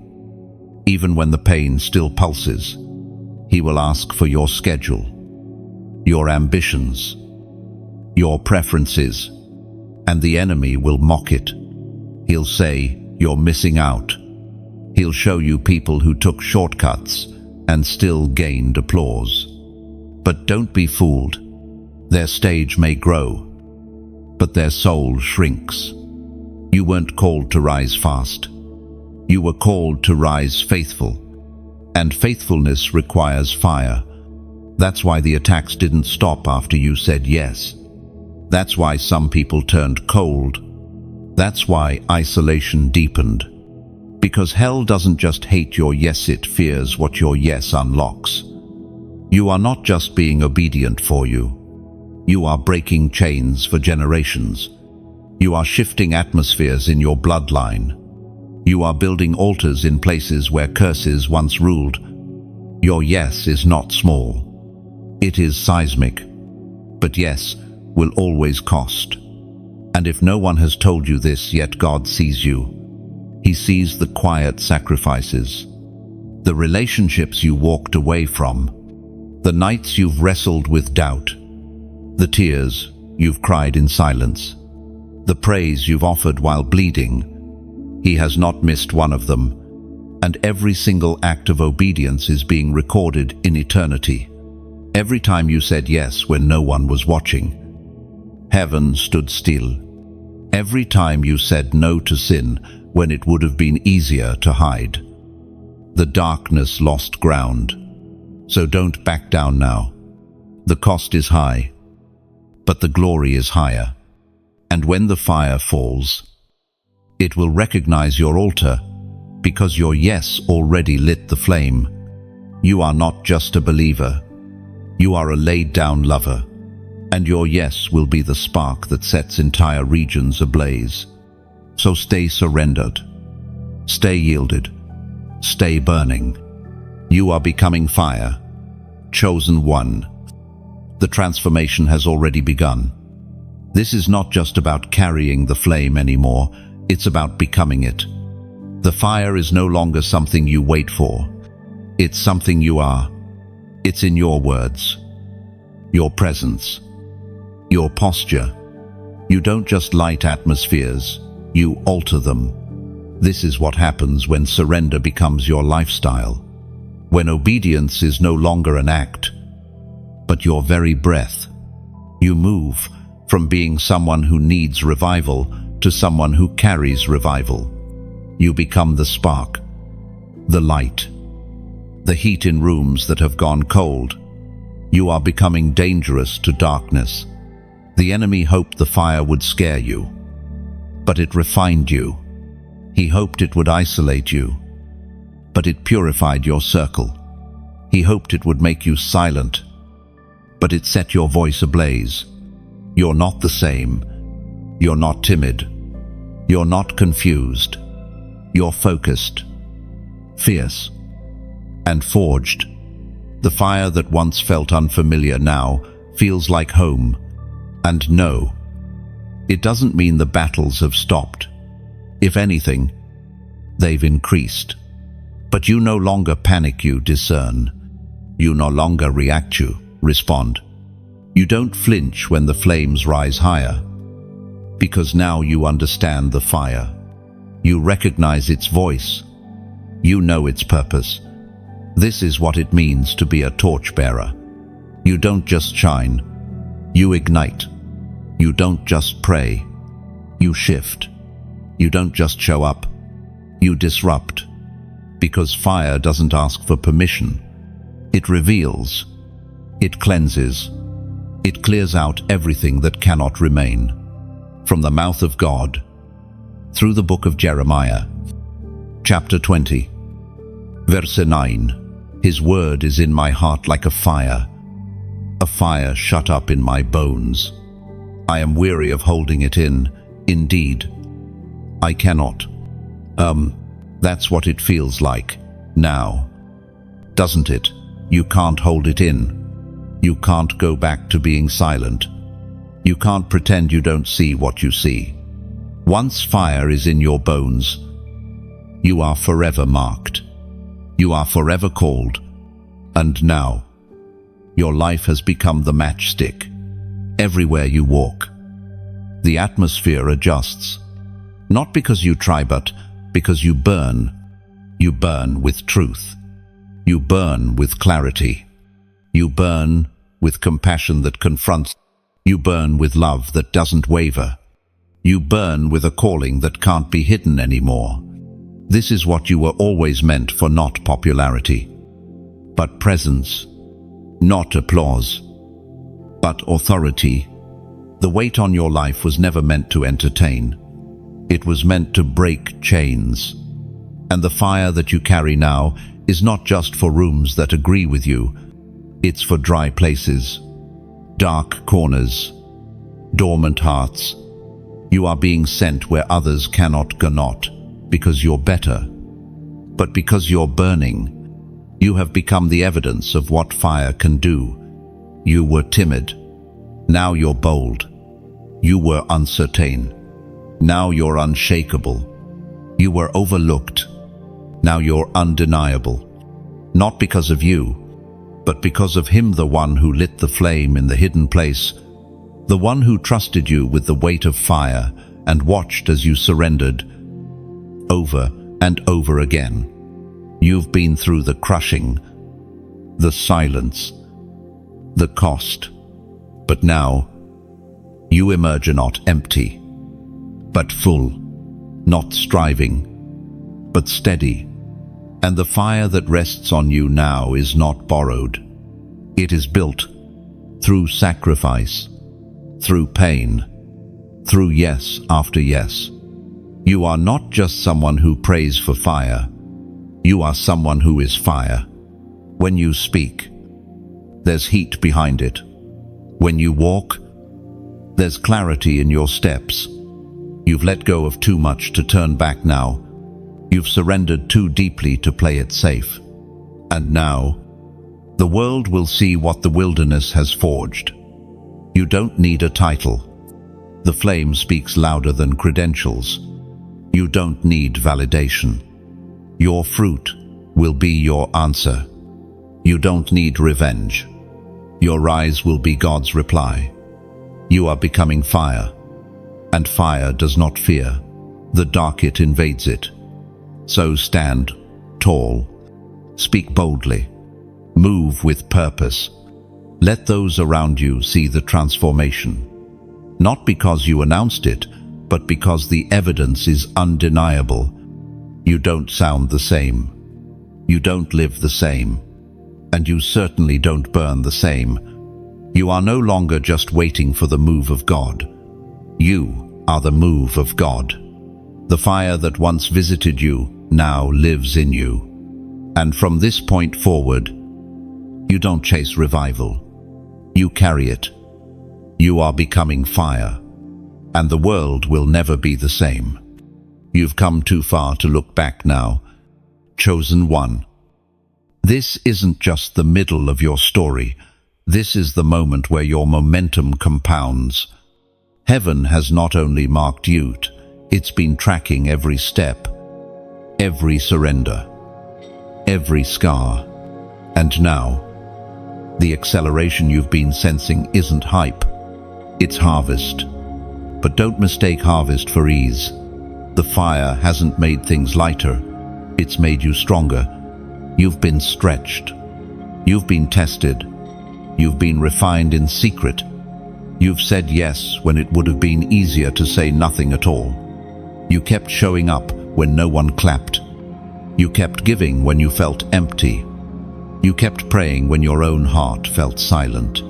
S1: even when the pain still pulses. He will ask for your schedule, your ambitions, your preferences, and the enemy will mock it. He'll say, "You're missing out." He'll show you people who took shortcuts and still gained applause. But don't be fooled. Their stage may grow, but their soul shrinks. You weren't called to rise fast. You were called to rise faithful. And faithfulness requires fire. That's why the attacks didn't stop after you said yes. That's why some people turned cold. That's why isolation deepened. Because hell doesn't just hate your yes, it fears what your yes unlocks. You are not just being obedient for you. You are breaking chains for generations. You are shifting atmospheres in your bloodline. You are building altars in places where curses once ruled. Your yes is not small. It is seismic. But yes will always cost. And if no one has told you this yet, God sees you. He sees the quiet sacrifices, the relationships you walked away from, the nights you've wrestled with doubt, the tears you've cried in silence, the praise you've offered while bleeding. He has not missed one of them, and every single act of obedience is being recorded in eternity. Every time you said yes when no one was watching, heaven stood still. Every time you said no to sin when it would have been easier to hide, the darkness lost ground. So don't back down now. The cost is high, but the glory is higher. And when the fire falls, it will recognize your altar, because your yes already lit the flame. You are not just a believer. You are a laid-down lover. And your yes will be the spark that sets entire regions ablaze. So stay surrendered. Stay yielded. Stay burning. You are becoming fire. Chosen one. The transformation has already begun. This is not just about carrying the flame anymore. It's about becoming it. The fire is no longer something you wait for. It's something you are. It's in your words, your presence, your posture. You don't just light atmospheres, you alter them. This is what happens when surrender becomes your lifestyle, when obedience is no longer an act, but your very breath. You move from being someone who needs revival to someone who carries revival. You become the spark, the light, the heat in rooms that have gone cold. You are becoming dangerous to darkness. The enemy hoped the fire would scare you, but it refined you. He hoped it would isolate you, but it purified your circle. He hoped it would make you silent, but it set your voice ablaze. You're not the same. You're not timid. You're not confused. You're focused, fierce, and forged. The fire that once felt unfamiliar now feels like home. And no, it doesn't mean the battles have stopped. If anything, they've increased. But you no longer panic, you discern. You no longer react, you respond. You don't flinch when the flames rise higher, because now you understand the fire. You recognize its voice. You know its purpose. This is what it means to be a torchbearer. You don't just shine, you ignite. You don't just pray, you shift. You don't just show up, you disrupt. Because fire doesn't ask for permission. It reveals, it cleanses, it clears out everything that cannot remain. From the mouth of God, through the book of Jeremiah, chapter 20, verse 9. His word is in my heart like a fire shut up in my bones. I am weary of holding it in. Indeed, I cannot. That's what it feels like now, doesn't it? You can't hold it in. You can't go back to being silent. You can't pretend you don't see what you see. Once fire is in your bones, you are forever marked. You are forever called. And now, your life has become the matchstick. Everywhere you walk, the atmosphere adjusts. Not because you try, but because you burn. You burn with truth. You burn with clarity. You burn with compassion that confronts. You burn with love that doesn't waver. You burn with a calling that can't be hidden anymore. This is what you were always meant for, not popularity, but presence, not applause, but authority. The weight on your life was never meant to entertain. It was meant to break chains. And the fire that you carry now is not just for rooms that agree with you. It's for dry places, dark corners, dormant hearts. You are being sent where others cannot go, not because you're better, but because you're burning. You have become the evidence of what fire can do. You were timid. Now you're bold. You were uncertain. Now you're unshakable. You were overlooked. Now you're undeniable. Not because of you, but because of Him, the one who lit the flame in the hidden place, the one who trusted you with the weight of fire and watched as you surrendered over and over again. You've been through the crushing, the silence, the cost, but now you emerge not empty, but full, not striving, but steady. And the fire that rests on you now is not borrowed. It is built through sacrifice, through pain, through yes after yes. You are not just someone who prays for fire. You are someone who is fire. When you speak, there's heat behind it. When you walk, there's clarity in your steps. You've let go of too much to turn back now. You've surrendered too deeply to play it safe. And now, the world will see what the wilderness has forged. You don't need a title. The flame speaks louder than credentials. You don't need validation. Your fruit will be your answer. You don't need revenge. Your rise will be God's reply. You are becoming fire, and fire does not fear the dark it invades it. So stand tall, speak boldly, move with purpose. Let those around you see the transformation. Not because you announced it, but because the evidence is undeniable. You don't sound the same. You don't live the same. And you certainly don't burn the same. You are no longer just waiting for the move of God. You are the move of God. The fire that once visited you now lives in you. And from this point forward, you don't chase revival. You carry it. You are becoming fire. And the world will never be the same. You've come too far to look back now. Chosen one. This isn't just the middle of your story. This is the moment where your momentum compounds. Heaven has not only marked you, it's been tracking every step, every surrender, every scar. And now, the acceleration you've been sensing isn't hype, it's harvest. But don't mistake harvest for ease. The fire hasn't made things lighter, it's made you stronger. You've been stretched. You've been tested. You've been refined in secret. You've said yes when it would have been easier to say nothing at all. You kept showing up when no one clapped. You kept giving when you felt empty. You kept praying when your own heart felt silent.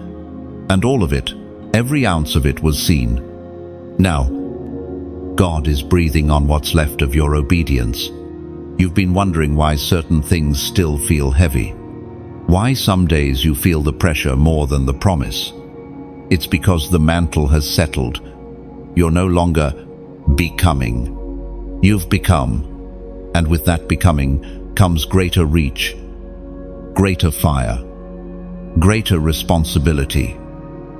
S1: And all of it, every ounce of it was seen. Now, God is breathing on what's left of your obedience. You've been wondering why certain things still feel heavy. Why some days you feel the pressure more than the promise. It's because the mantle has settled. You're no longer becoming. You've become. And with that becoming comes greater reach, greater fire, greater responsibility.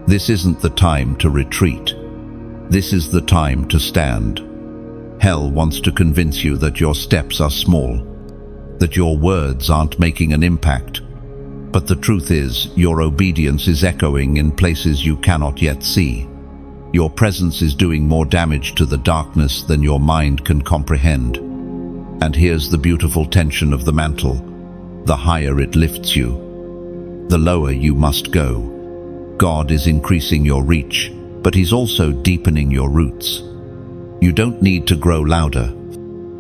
S1: This isn't the time to retreat. This is the time to stand. Hell wants to convince you that your steps are small, that your words aren't making an impact. But the truth is, your obedience is echoing in places you cannot yet see. Your presence is doing more damage to the darkness than your mind can comprehend. And here's the beautiful tension of the mantle. The higher it lifts you, the lower you must go. God is increasing your reach, but He's also deepening your roots. You don't need to grow louder.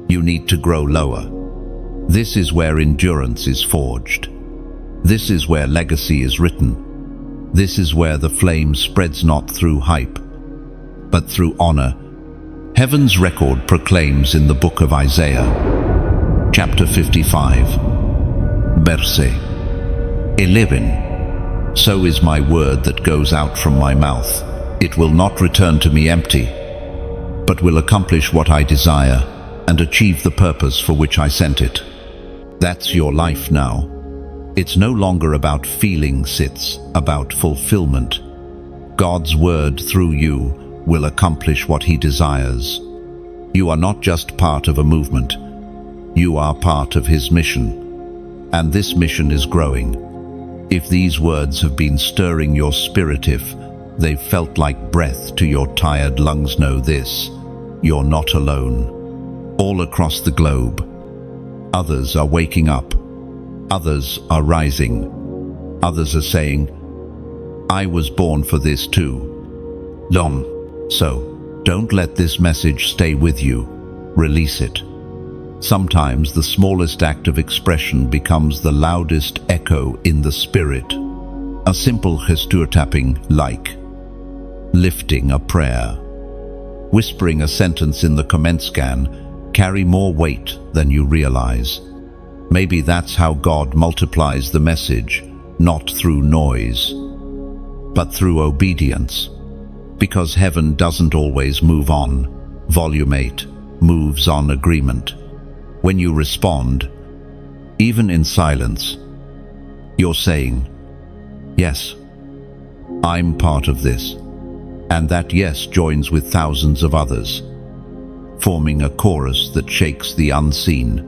S1: You need to grow lower. This is where endurance is forged. This is where legacy is written. This is where the flame spreads not through hype, but through honor. Heaven's record proclaims in the book of Isaiah, chapter 55, verse 11, "So is my word that goes out from my mouth. It will not return to me empty, but will accomplish what I desire and achieve the purpose for which I sent it." That's your life now. It's no longer about feelings, it's about fulfillment. God's word through you will accomplish what He desires. You are not just part of a movement. You are part of His mission. And this mission is growing. If these words have been stirring your spirit, if they've felt like breath to your tired lungs, know this: you're not alone. All across the globe, others are waking up. Others are rising. Others are saying, "I was born for this too." So, don't let this message stay with you. Release it. Sometimes the smallest act of expression becomes the loudest echo in the spirit. A simple gesture tapping, like lifting a prayer, whispering a sentence in the comment scan, carry more weight than you realize. Maybe that's how God multiplies the message, not through noise, but through obedience. Because heaven doesn't always move on. Volume 8 moves on agreement. When you respond, even in silence, you're saying, "Yes, I'm part of this." And that yes joins with thousands of others, forming a chorus that shakes the unseen.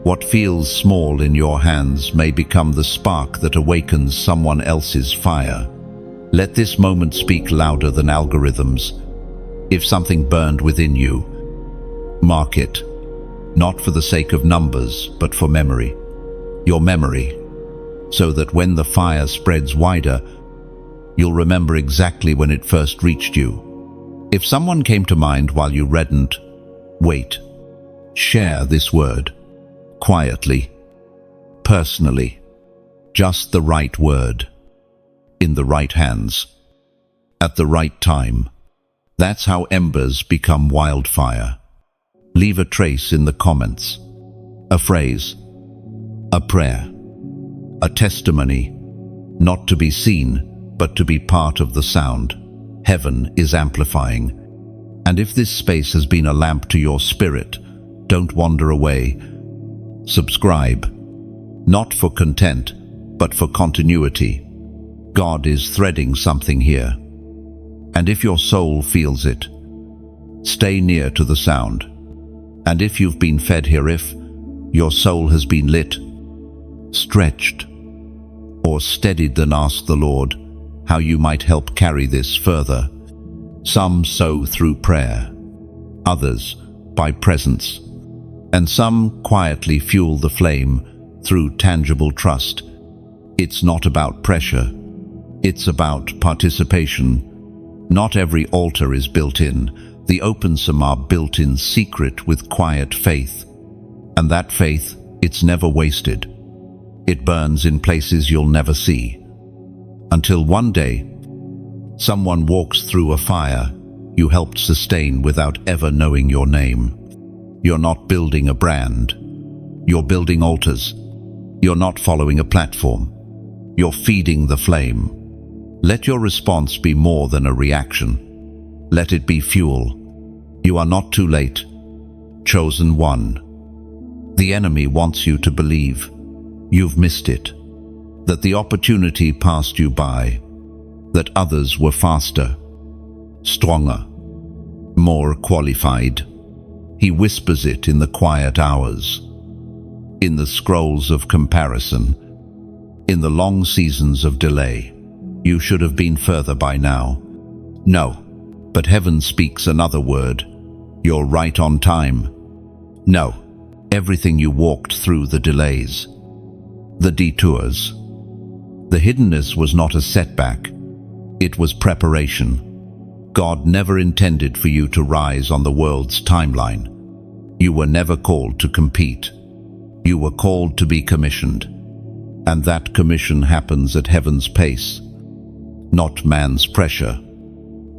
S1: What feels small in your hands may become the spark that awakens someone else's fire. Let this moment speak louder than algorithms. If something burned within you, mark it. not for the sake of numbers, but for memory. Your memory, so that when the fire spreads wider, you'll remember exactly when it first reached you. If someone came to mind while you reddened, wait. Share this word. Quietly. Personally. Just the right word. In the right hands. At the right time. That's how embers become wildfire. Leave a trace in the comments. A phrase. A prayer. A testimony. Not to be seen, but to be part of the sound. Heaven is amplifying. And if this space has been a lamp to your spirit, don't wander away. Subscribe. Not for content, but for continuity. God is threading something here. And if your soul feels it, stay near to the sound. And if you've been fed here, if your soul has been lit, stretched, or steadied, then ask the Lord how you might help carry this further. Some sow through prayer, others by presence, and some quietly fuel the flame through tangible trust. It's not about pressure, it's about participation. Not every altar is built in. The some are built in secret with quiet faith. And that faith, it's never wasted. It burns in places you'll never see. Until one day, someone walks through a fire you helped sustain without ever knowing your name. You're not building a brand. You're building altars. You're not following a platform. You're feeding the flame. Let your response be more than a reaction. Let it be fuel. You are not too late. Chosen one. The enemy wants you to believe you've missed it, that the opportunity passed you by, that others were faster, stronger, more qualified. He whispers it in the quiet hours, in the scrolls of comparison, in the long seasons of delay. You should have been further by now. No, but heaven speaks another word. You're right on time. No, everything you walked through, the delays, the detours, the hiddenness was not a setback. It was preparation. God never intended for you to rise on the world's timeline. You were never called to compete. You were called to be commissioned. And that commission happens at heaven's pace, not man's pressure.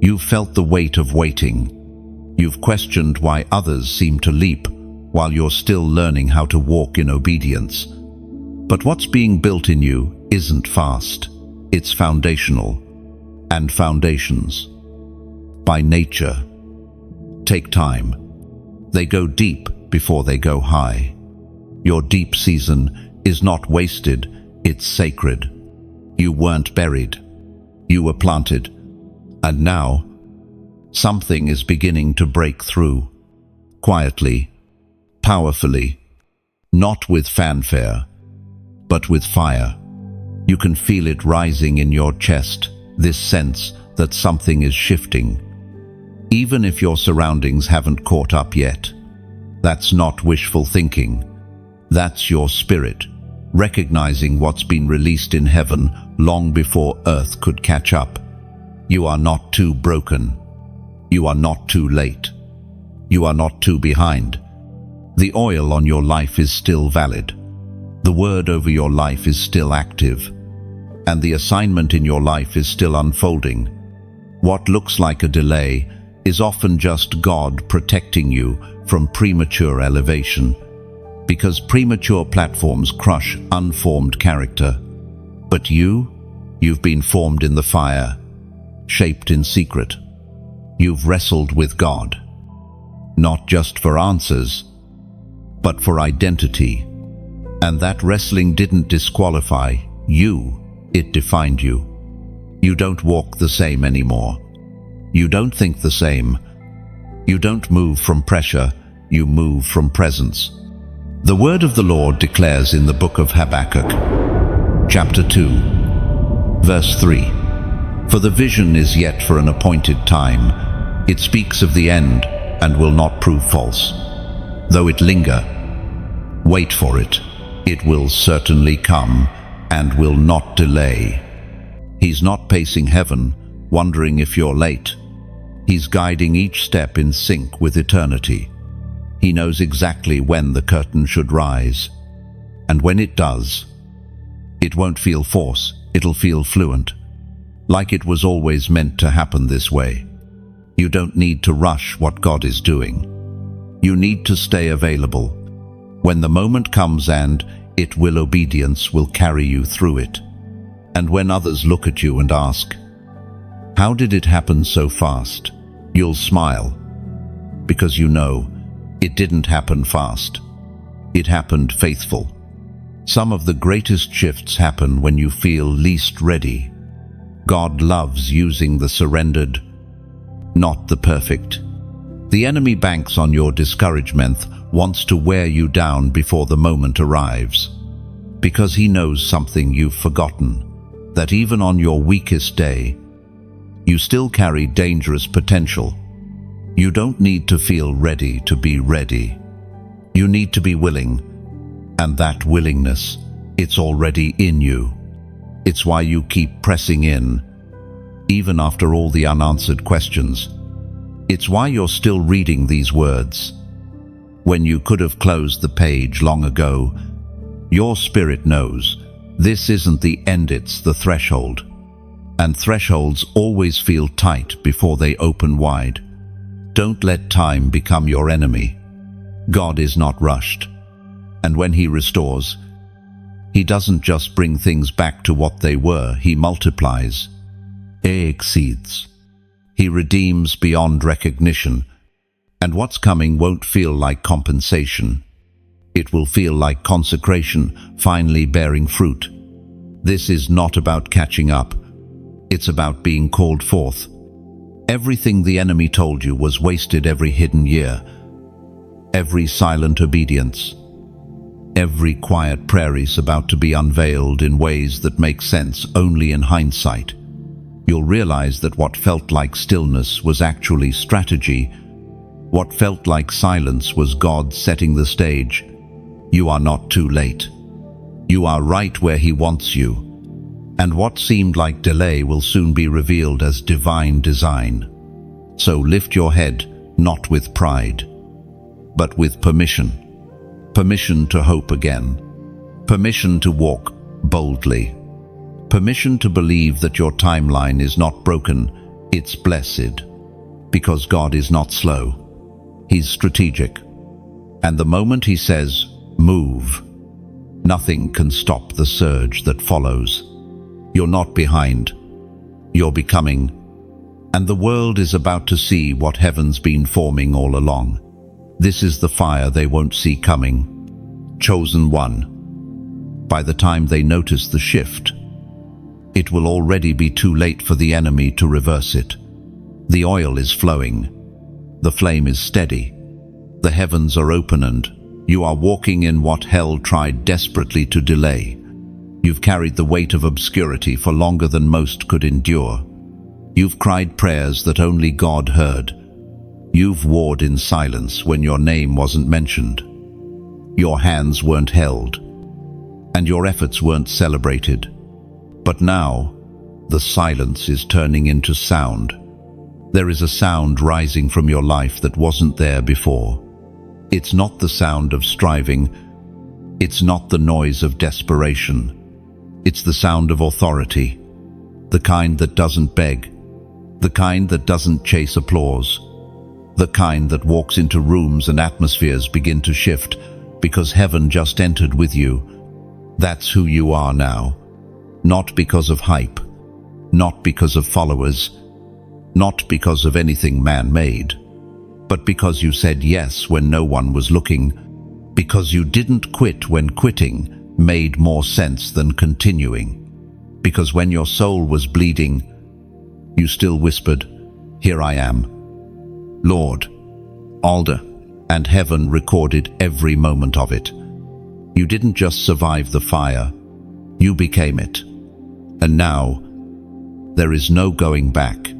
S1: You've felt the weight of waiting. You've questioned why others seem to leap while you're still learning how to walk in obedience. But what's being built in you isn't fast. It's foundational. And foundations, by nature, take time. They go deep before they go high. Your deep season is not wasted, it's sacred. You weren't buried. You were planted. And now, something is beginning to break through. Quietly, powerfully, not with fanfare, but with fire. You can feel it rising in your chest, this sense that something is shifting. Even if your surroundings haven't caught up yet. That's not wishful thinking. That's your spirit, recognizing what's been released in heaven long before earth could catch up. You are not too broken. You are not too late. You are not too behind. The oil on your life is still valid. The word over your life is still active. And the assignment in your life is still unfolding. What looks like a delay is often just God protecting you from premature elevation, because premature platforms crush unformed character. But you've been formed in the fire, shaped in secret. You've wrestled with God, not just for answers, but for identity. And that wrestling didn't disqualify you. It defined you. You don't walk the same anymore. You don't think the same. You don't move from pressure, you move from presence. The word of the Lord declares in the book of Habakkuk, chapter 2, verse 3, "For the vision is yet for an appointed time. It speaks of the end and will not prove false. Though it linger, wait for it. It will certainly come and will not delay. He's not pacing heaven, wondering if you're late. He's guiding each step in sync with eternity. He knows exactly when the curtain should rise. And when it does, it won't feel forced, it'll feel fluent. Like it was always meant to happen this way. You don't need to rush what God is doing. You need to stay available. When the moment comes and obedience will carry you through it. And when others look at you and ask, "How did it happen so fast?" you'll smile. Because you know, it didn't happen fast. It happened faithful. Some of the greatest shifts happen when you feel least ready. God loves using the surrendered, not the perfect. The enemy banks on your discouragement, wants to wear you down before the moment arrives. Because he knows something you've forgotten, that even on your weakest day, you still carry dangerous potential. You don't need to feel ready to be ready. You need to be willing, and that willingness, it's already in you. It's why you keep pressing in, even after all the unanswered questions. It's why you're still reading these words. When you could have closed the page long ago, your spirit knows this isn't the end, it's the threshold. And thresholds always feel tight before they open wide. Don't let time become your enemy. God is not rushed. And when he restores, he doesn't just bring things back to what they were, he multiplies. He exceeds. He redeems beyond recognition. And what's coming won't feel like compensation. It will feel like consecration, finally bearing fruit. This is not about catching up. It's about being called forth. Everything the enemy told you was wasted, every hidden year, every silent obedience, every quiet prayer is about to be unveiled in ways that make sense only in hindsight. You'll realize that what felt like stillness was actually strategy. What felt like silence was God setting the stage. You are not too late. You are right where he wants you. And what seemed like delay will soon be revealed as divine design. So lift your head, not with pride, but with permission. Permission to hope again. Permission to walk boldly. Permission to believe that your timeline is not broken, it's blessed. Because God is not slow. He's strategic. And the moment he says, move, nothing can stop the surge that follows. You're not behind. You're becoming. And the world is about to see what heaven's been forming all along. This is the fire they won't see coming. Chosen one. By the time they notice the shift, it will already be too late for the enemy to reverse it. The oil is flowing. The flame is steady. The heavens are open and you are walking in what hell tried desperately to delay. You've carried the weight of obscurity for longer than most could endure. You've cried prayers that only God heard. You've warred in silence when your name wasn't mentioned. Your hands weren't held, and your efforts weren't celebrated. But now, the silence is turning into sound. There is a sound rising from your life that wasn't there before. It's not the sound of striving. It's not the noise of desperation. It's the sound of authority, the kind that doesn't beg, the kind that doesn't chase applause, the kind that walks into rooms and atmospheres begin to shift because heaven just entered with you. That's who you are now. Not because of hype, not because of followers, not because of anything man-made, but because you said yes when no one was looking, because you didn't quit when quitting made more sense than continuing, because when your soul was bleeding, you still whispered, "Here I am, Lord." Alder, and heaven recorded every moment of it. You didn't just survive the fire, you became it. And now, there is no going back.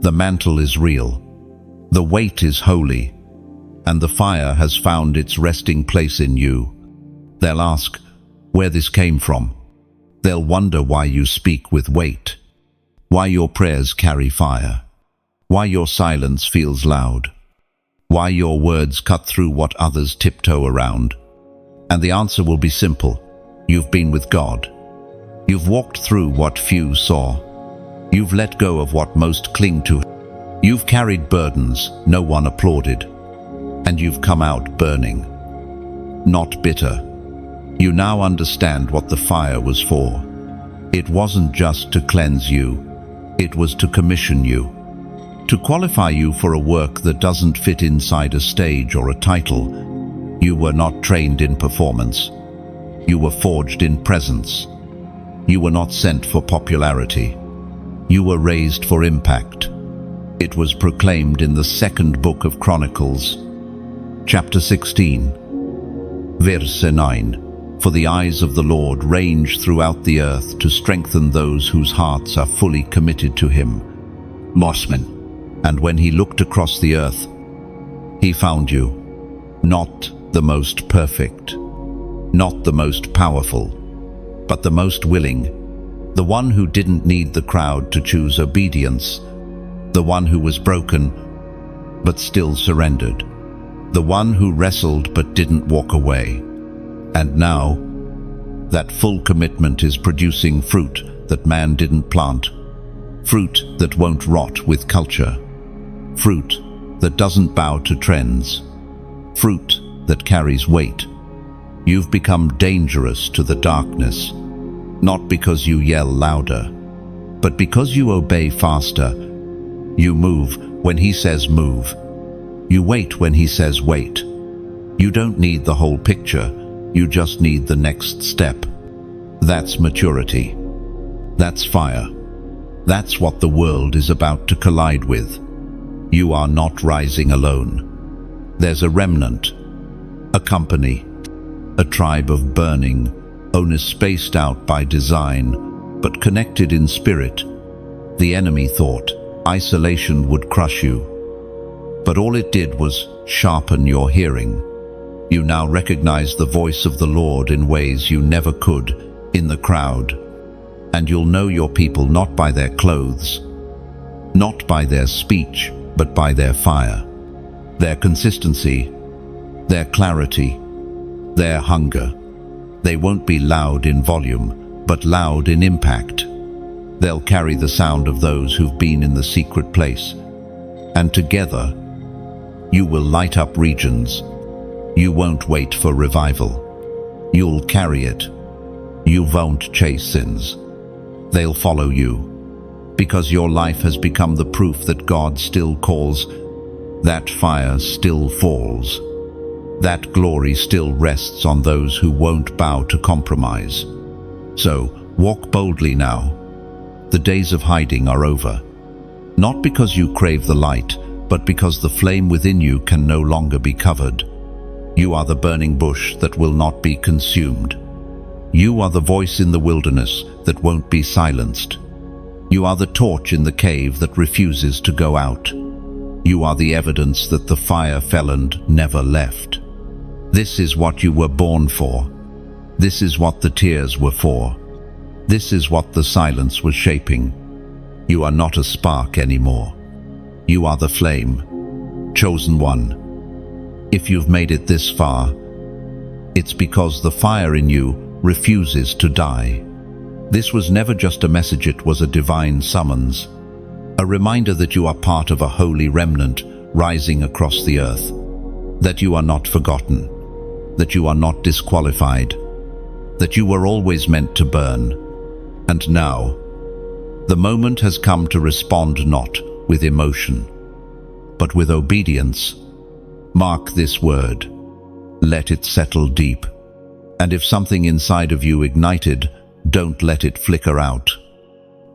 S1: The mantle is real. The weight is holy. and the fire has found its resting place in you. They'll ask where this came from. They'll wonder why you speak with weight, why your prayers carry fire, why your silence feels loud, why your words cut through what others tiptoe around. And the answer will be simple. You've been with God. You've walked through what few saw. You've let go of what most cling to. You've carried burdens no one applauded. And you've come out burning, not bitter. You now understand what the fire was for. It wasn't just to cleanse you. It was to commission you, to qualify you for a work that doesn't fit inside a stage or a title. You were not trained in performance. You were forged in presence. You were not sent for popularity. You were raised for impact. It was proclaimed in the second book of Chronicles, chapter 16, verse 9. For the eyes of the Lord range throughout the earth to strengthen those whose hearts are fully committed to him. Mossman. And when he looked across the earth, he found you, not the most perfect, not the most powerful, but the most willing, the one who didn't need the crowd to choose obedience, the one who was broken but still surrendered, the one who wrestled but didn't walk away. And now, that full commitment is producing fruit that man didn't plant, fruit that won't rot with culture, fruit that doesn't bow to trends, fruit that carries weight. You've become dangerous to the darkness, not because you yell louder, but because you obey faster. You move when he says move. You wait when he says wait. You don't need the whole picture. You just need the next step. That's maturity. That's fire. That's what the world is about to collide with. You are not rising alone. There's a remnant, a company, a tribe of burning, only spaced out by design, but connected in spirit. The enemy thought isolation would crush you, but all it did was sharpen your hearing. You now recognize the voice of the Lord in ways you never could in the crowd. And you'll know your people not by their clothes, not by their speech, but by their fire, their consistency, their clarity, their hunger. They won't be loud in volume, but loud in impact. They'll carry the sound of those who've been in the secret place. And together, you will light up regions. You won't wait for revival. You'll carry it. You won't chase sins. They'll follow you, because your life has become the proof that God still calls, that fire still falls, that glory still rests on those who won't bow to compromise. So, walk boldly now. The days of hiding are over. Not because you crave the light, but because the flame within you can no longer be covered. You are the burning bush that will not be consumed. You are the voice in the wilderness that won't be silenced. You are the torch in the cave that refuses to go out. You are the evidence that the fire fell and never left. This is what you were born for. This is what the tears were for. This is what the silence was shaping. You are not a spark anymore. You are the flame, chosen one. If you've made it this far, it's because the fire in you refuses to die. This was never just a message, it was a divine summons, a reminder that you are part of a holy remnant rising across the earth, that you are not forgotten, that you are not disqualified, that you were always meant to burn. And now, the moment has come to respond not with emotion, but with obedience. Mark this word. Let it settle deep. And if something inside of you ignited, don't let it flicker out.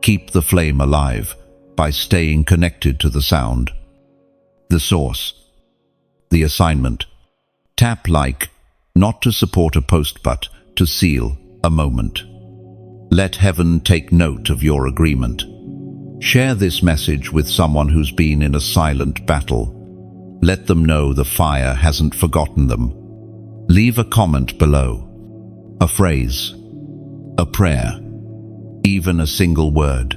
S1: Keep the flame alive by staying connected to the sound, the source, the assignment. Tap like, not to support a post, but to seal a moment. Let heaven take note of your agreement. Share this message with someone who's been in a silent battle, Let them know the fire hasn't forgotten them. Leave a comment below. A phrase, a prayer, even a single word.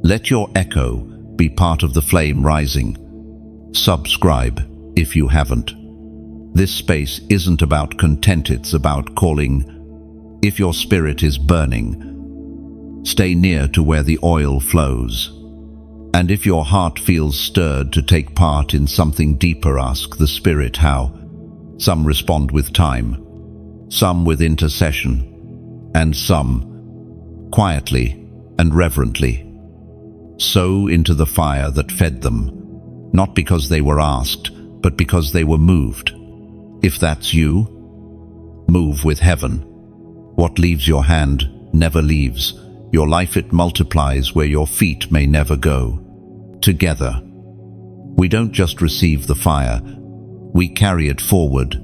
S1: Let your echo be part of the flame rising. Subscribe if you haven't. This space isn't about content, it's about calling. If your spirit is burning, stay near to where the oil flows. And if your heart feels stirred to take part in something deeper, ask the Spirit how. Some respond with time, some with intercession, and some quietly and reverently. Sow into the fire that fed them, not because they were asked, but because they were moved. If that's you, move with heaven. What leaves your hand never leaves your life. It multiplies where your feet may never go. Together, we don't just receive the fire, we carry it forward.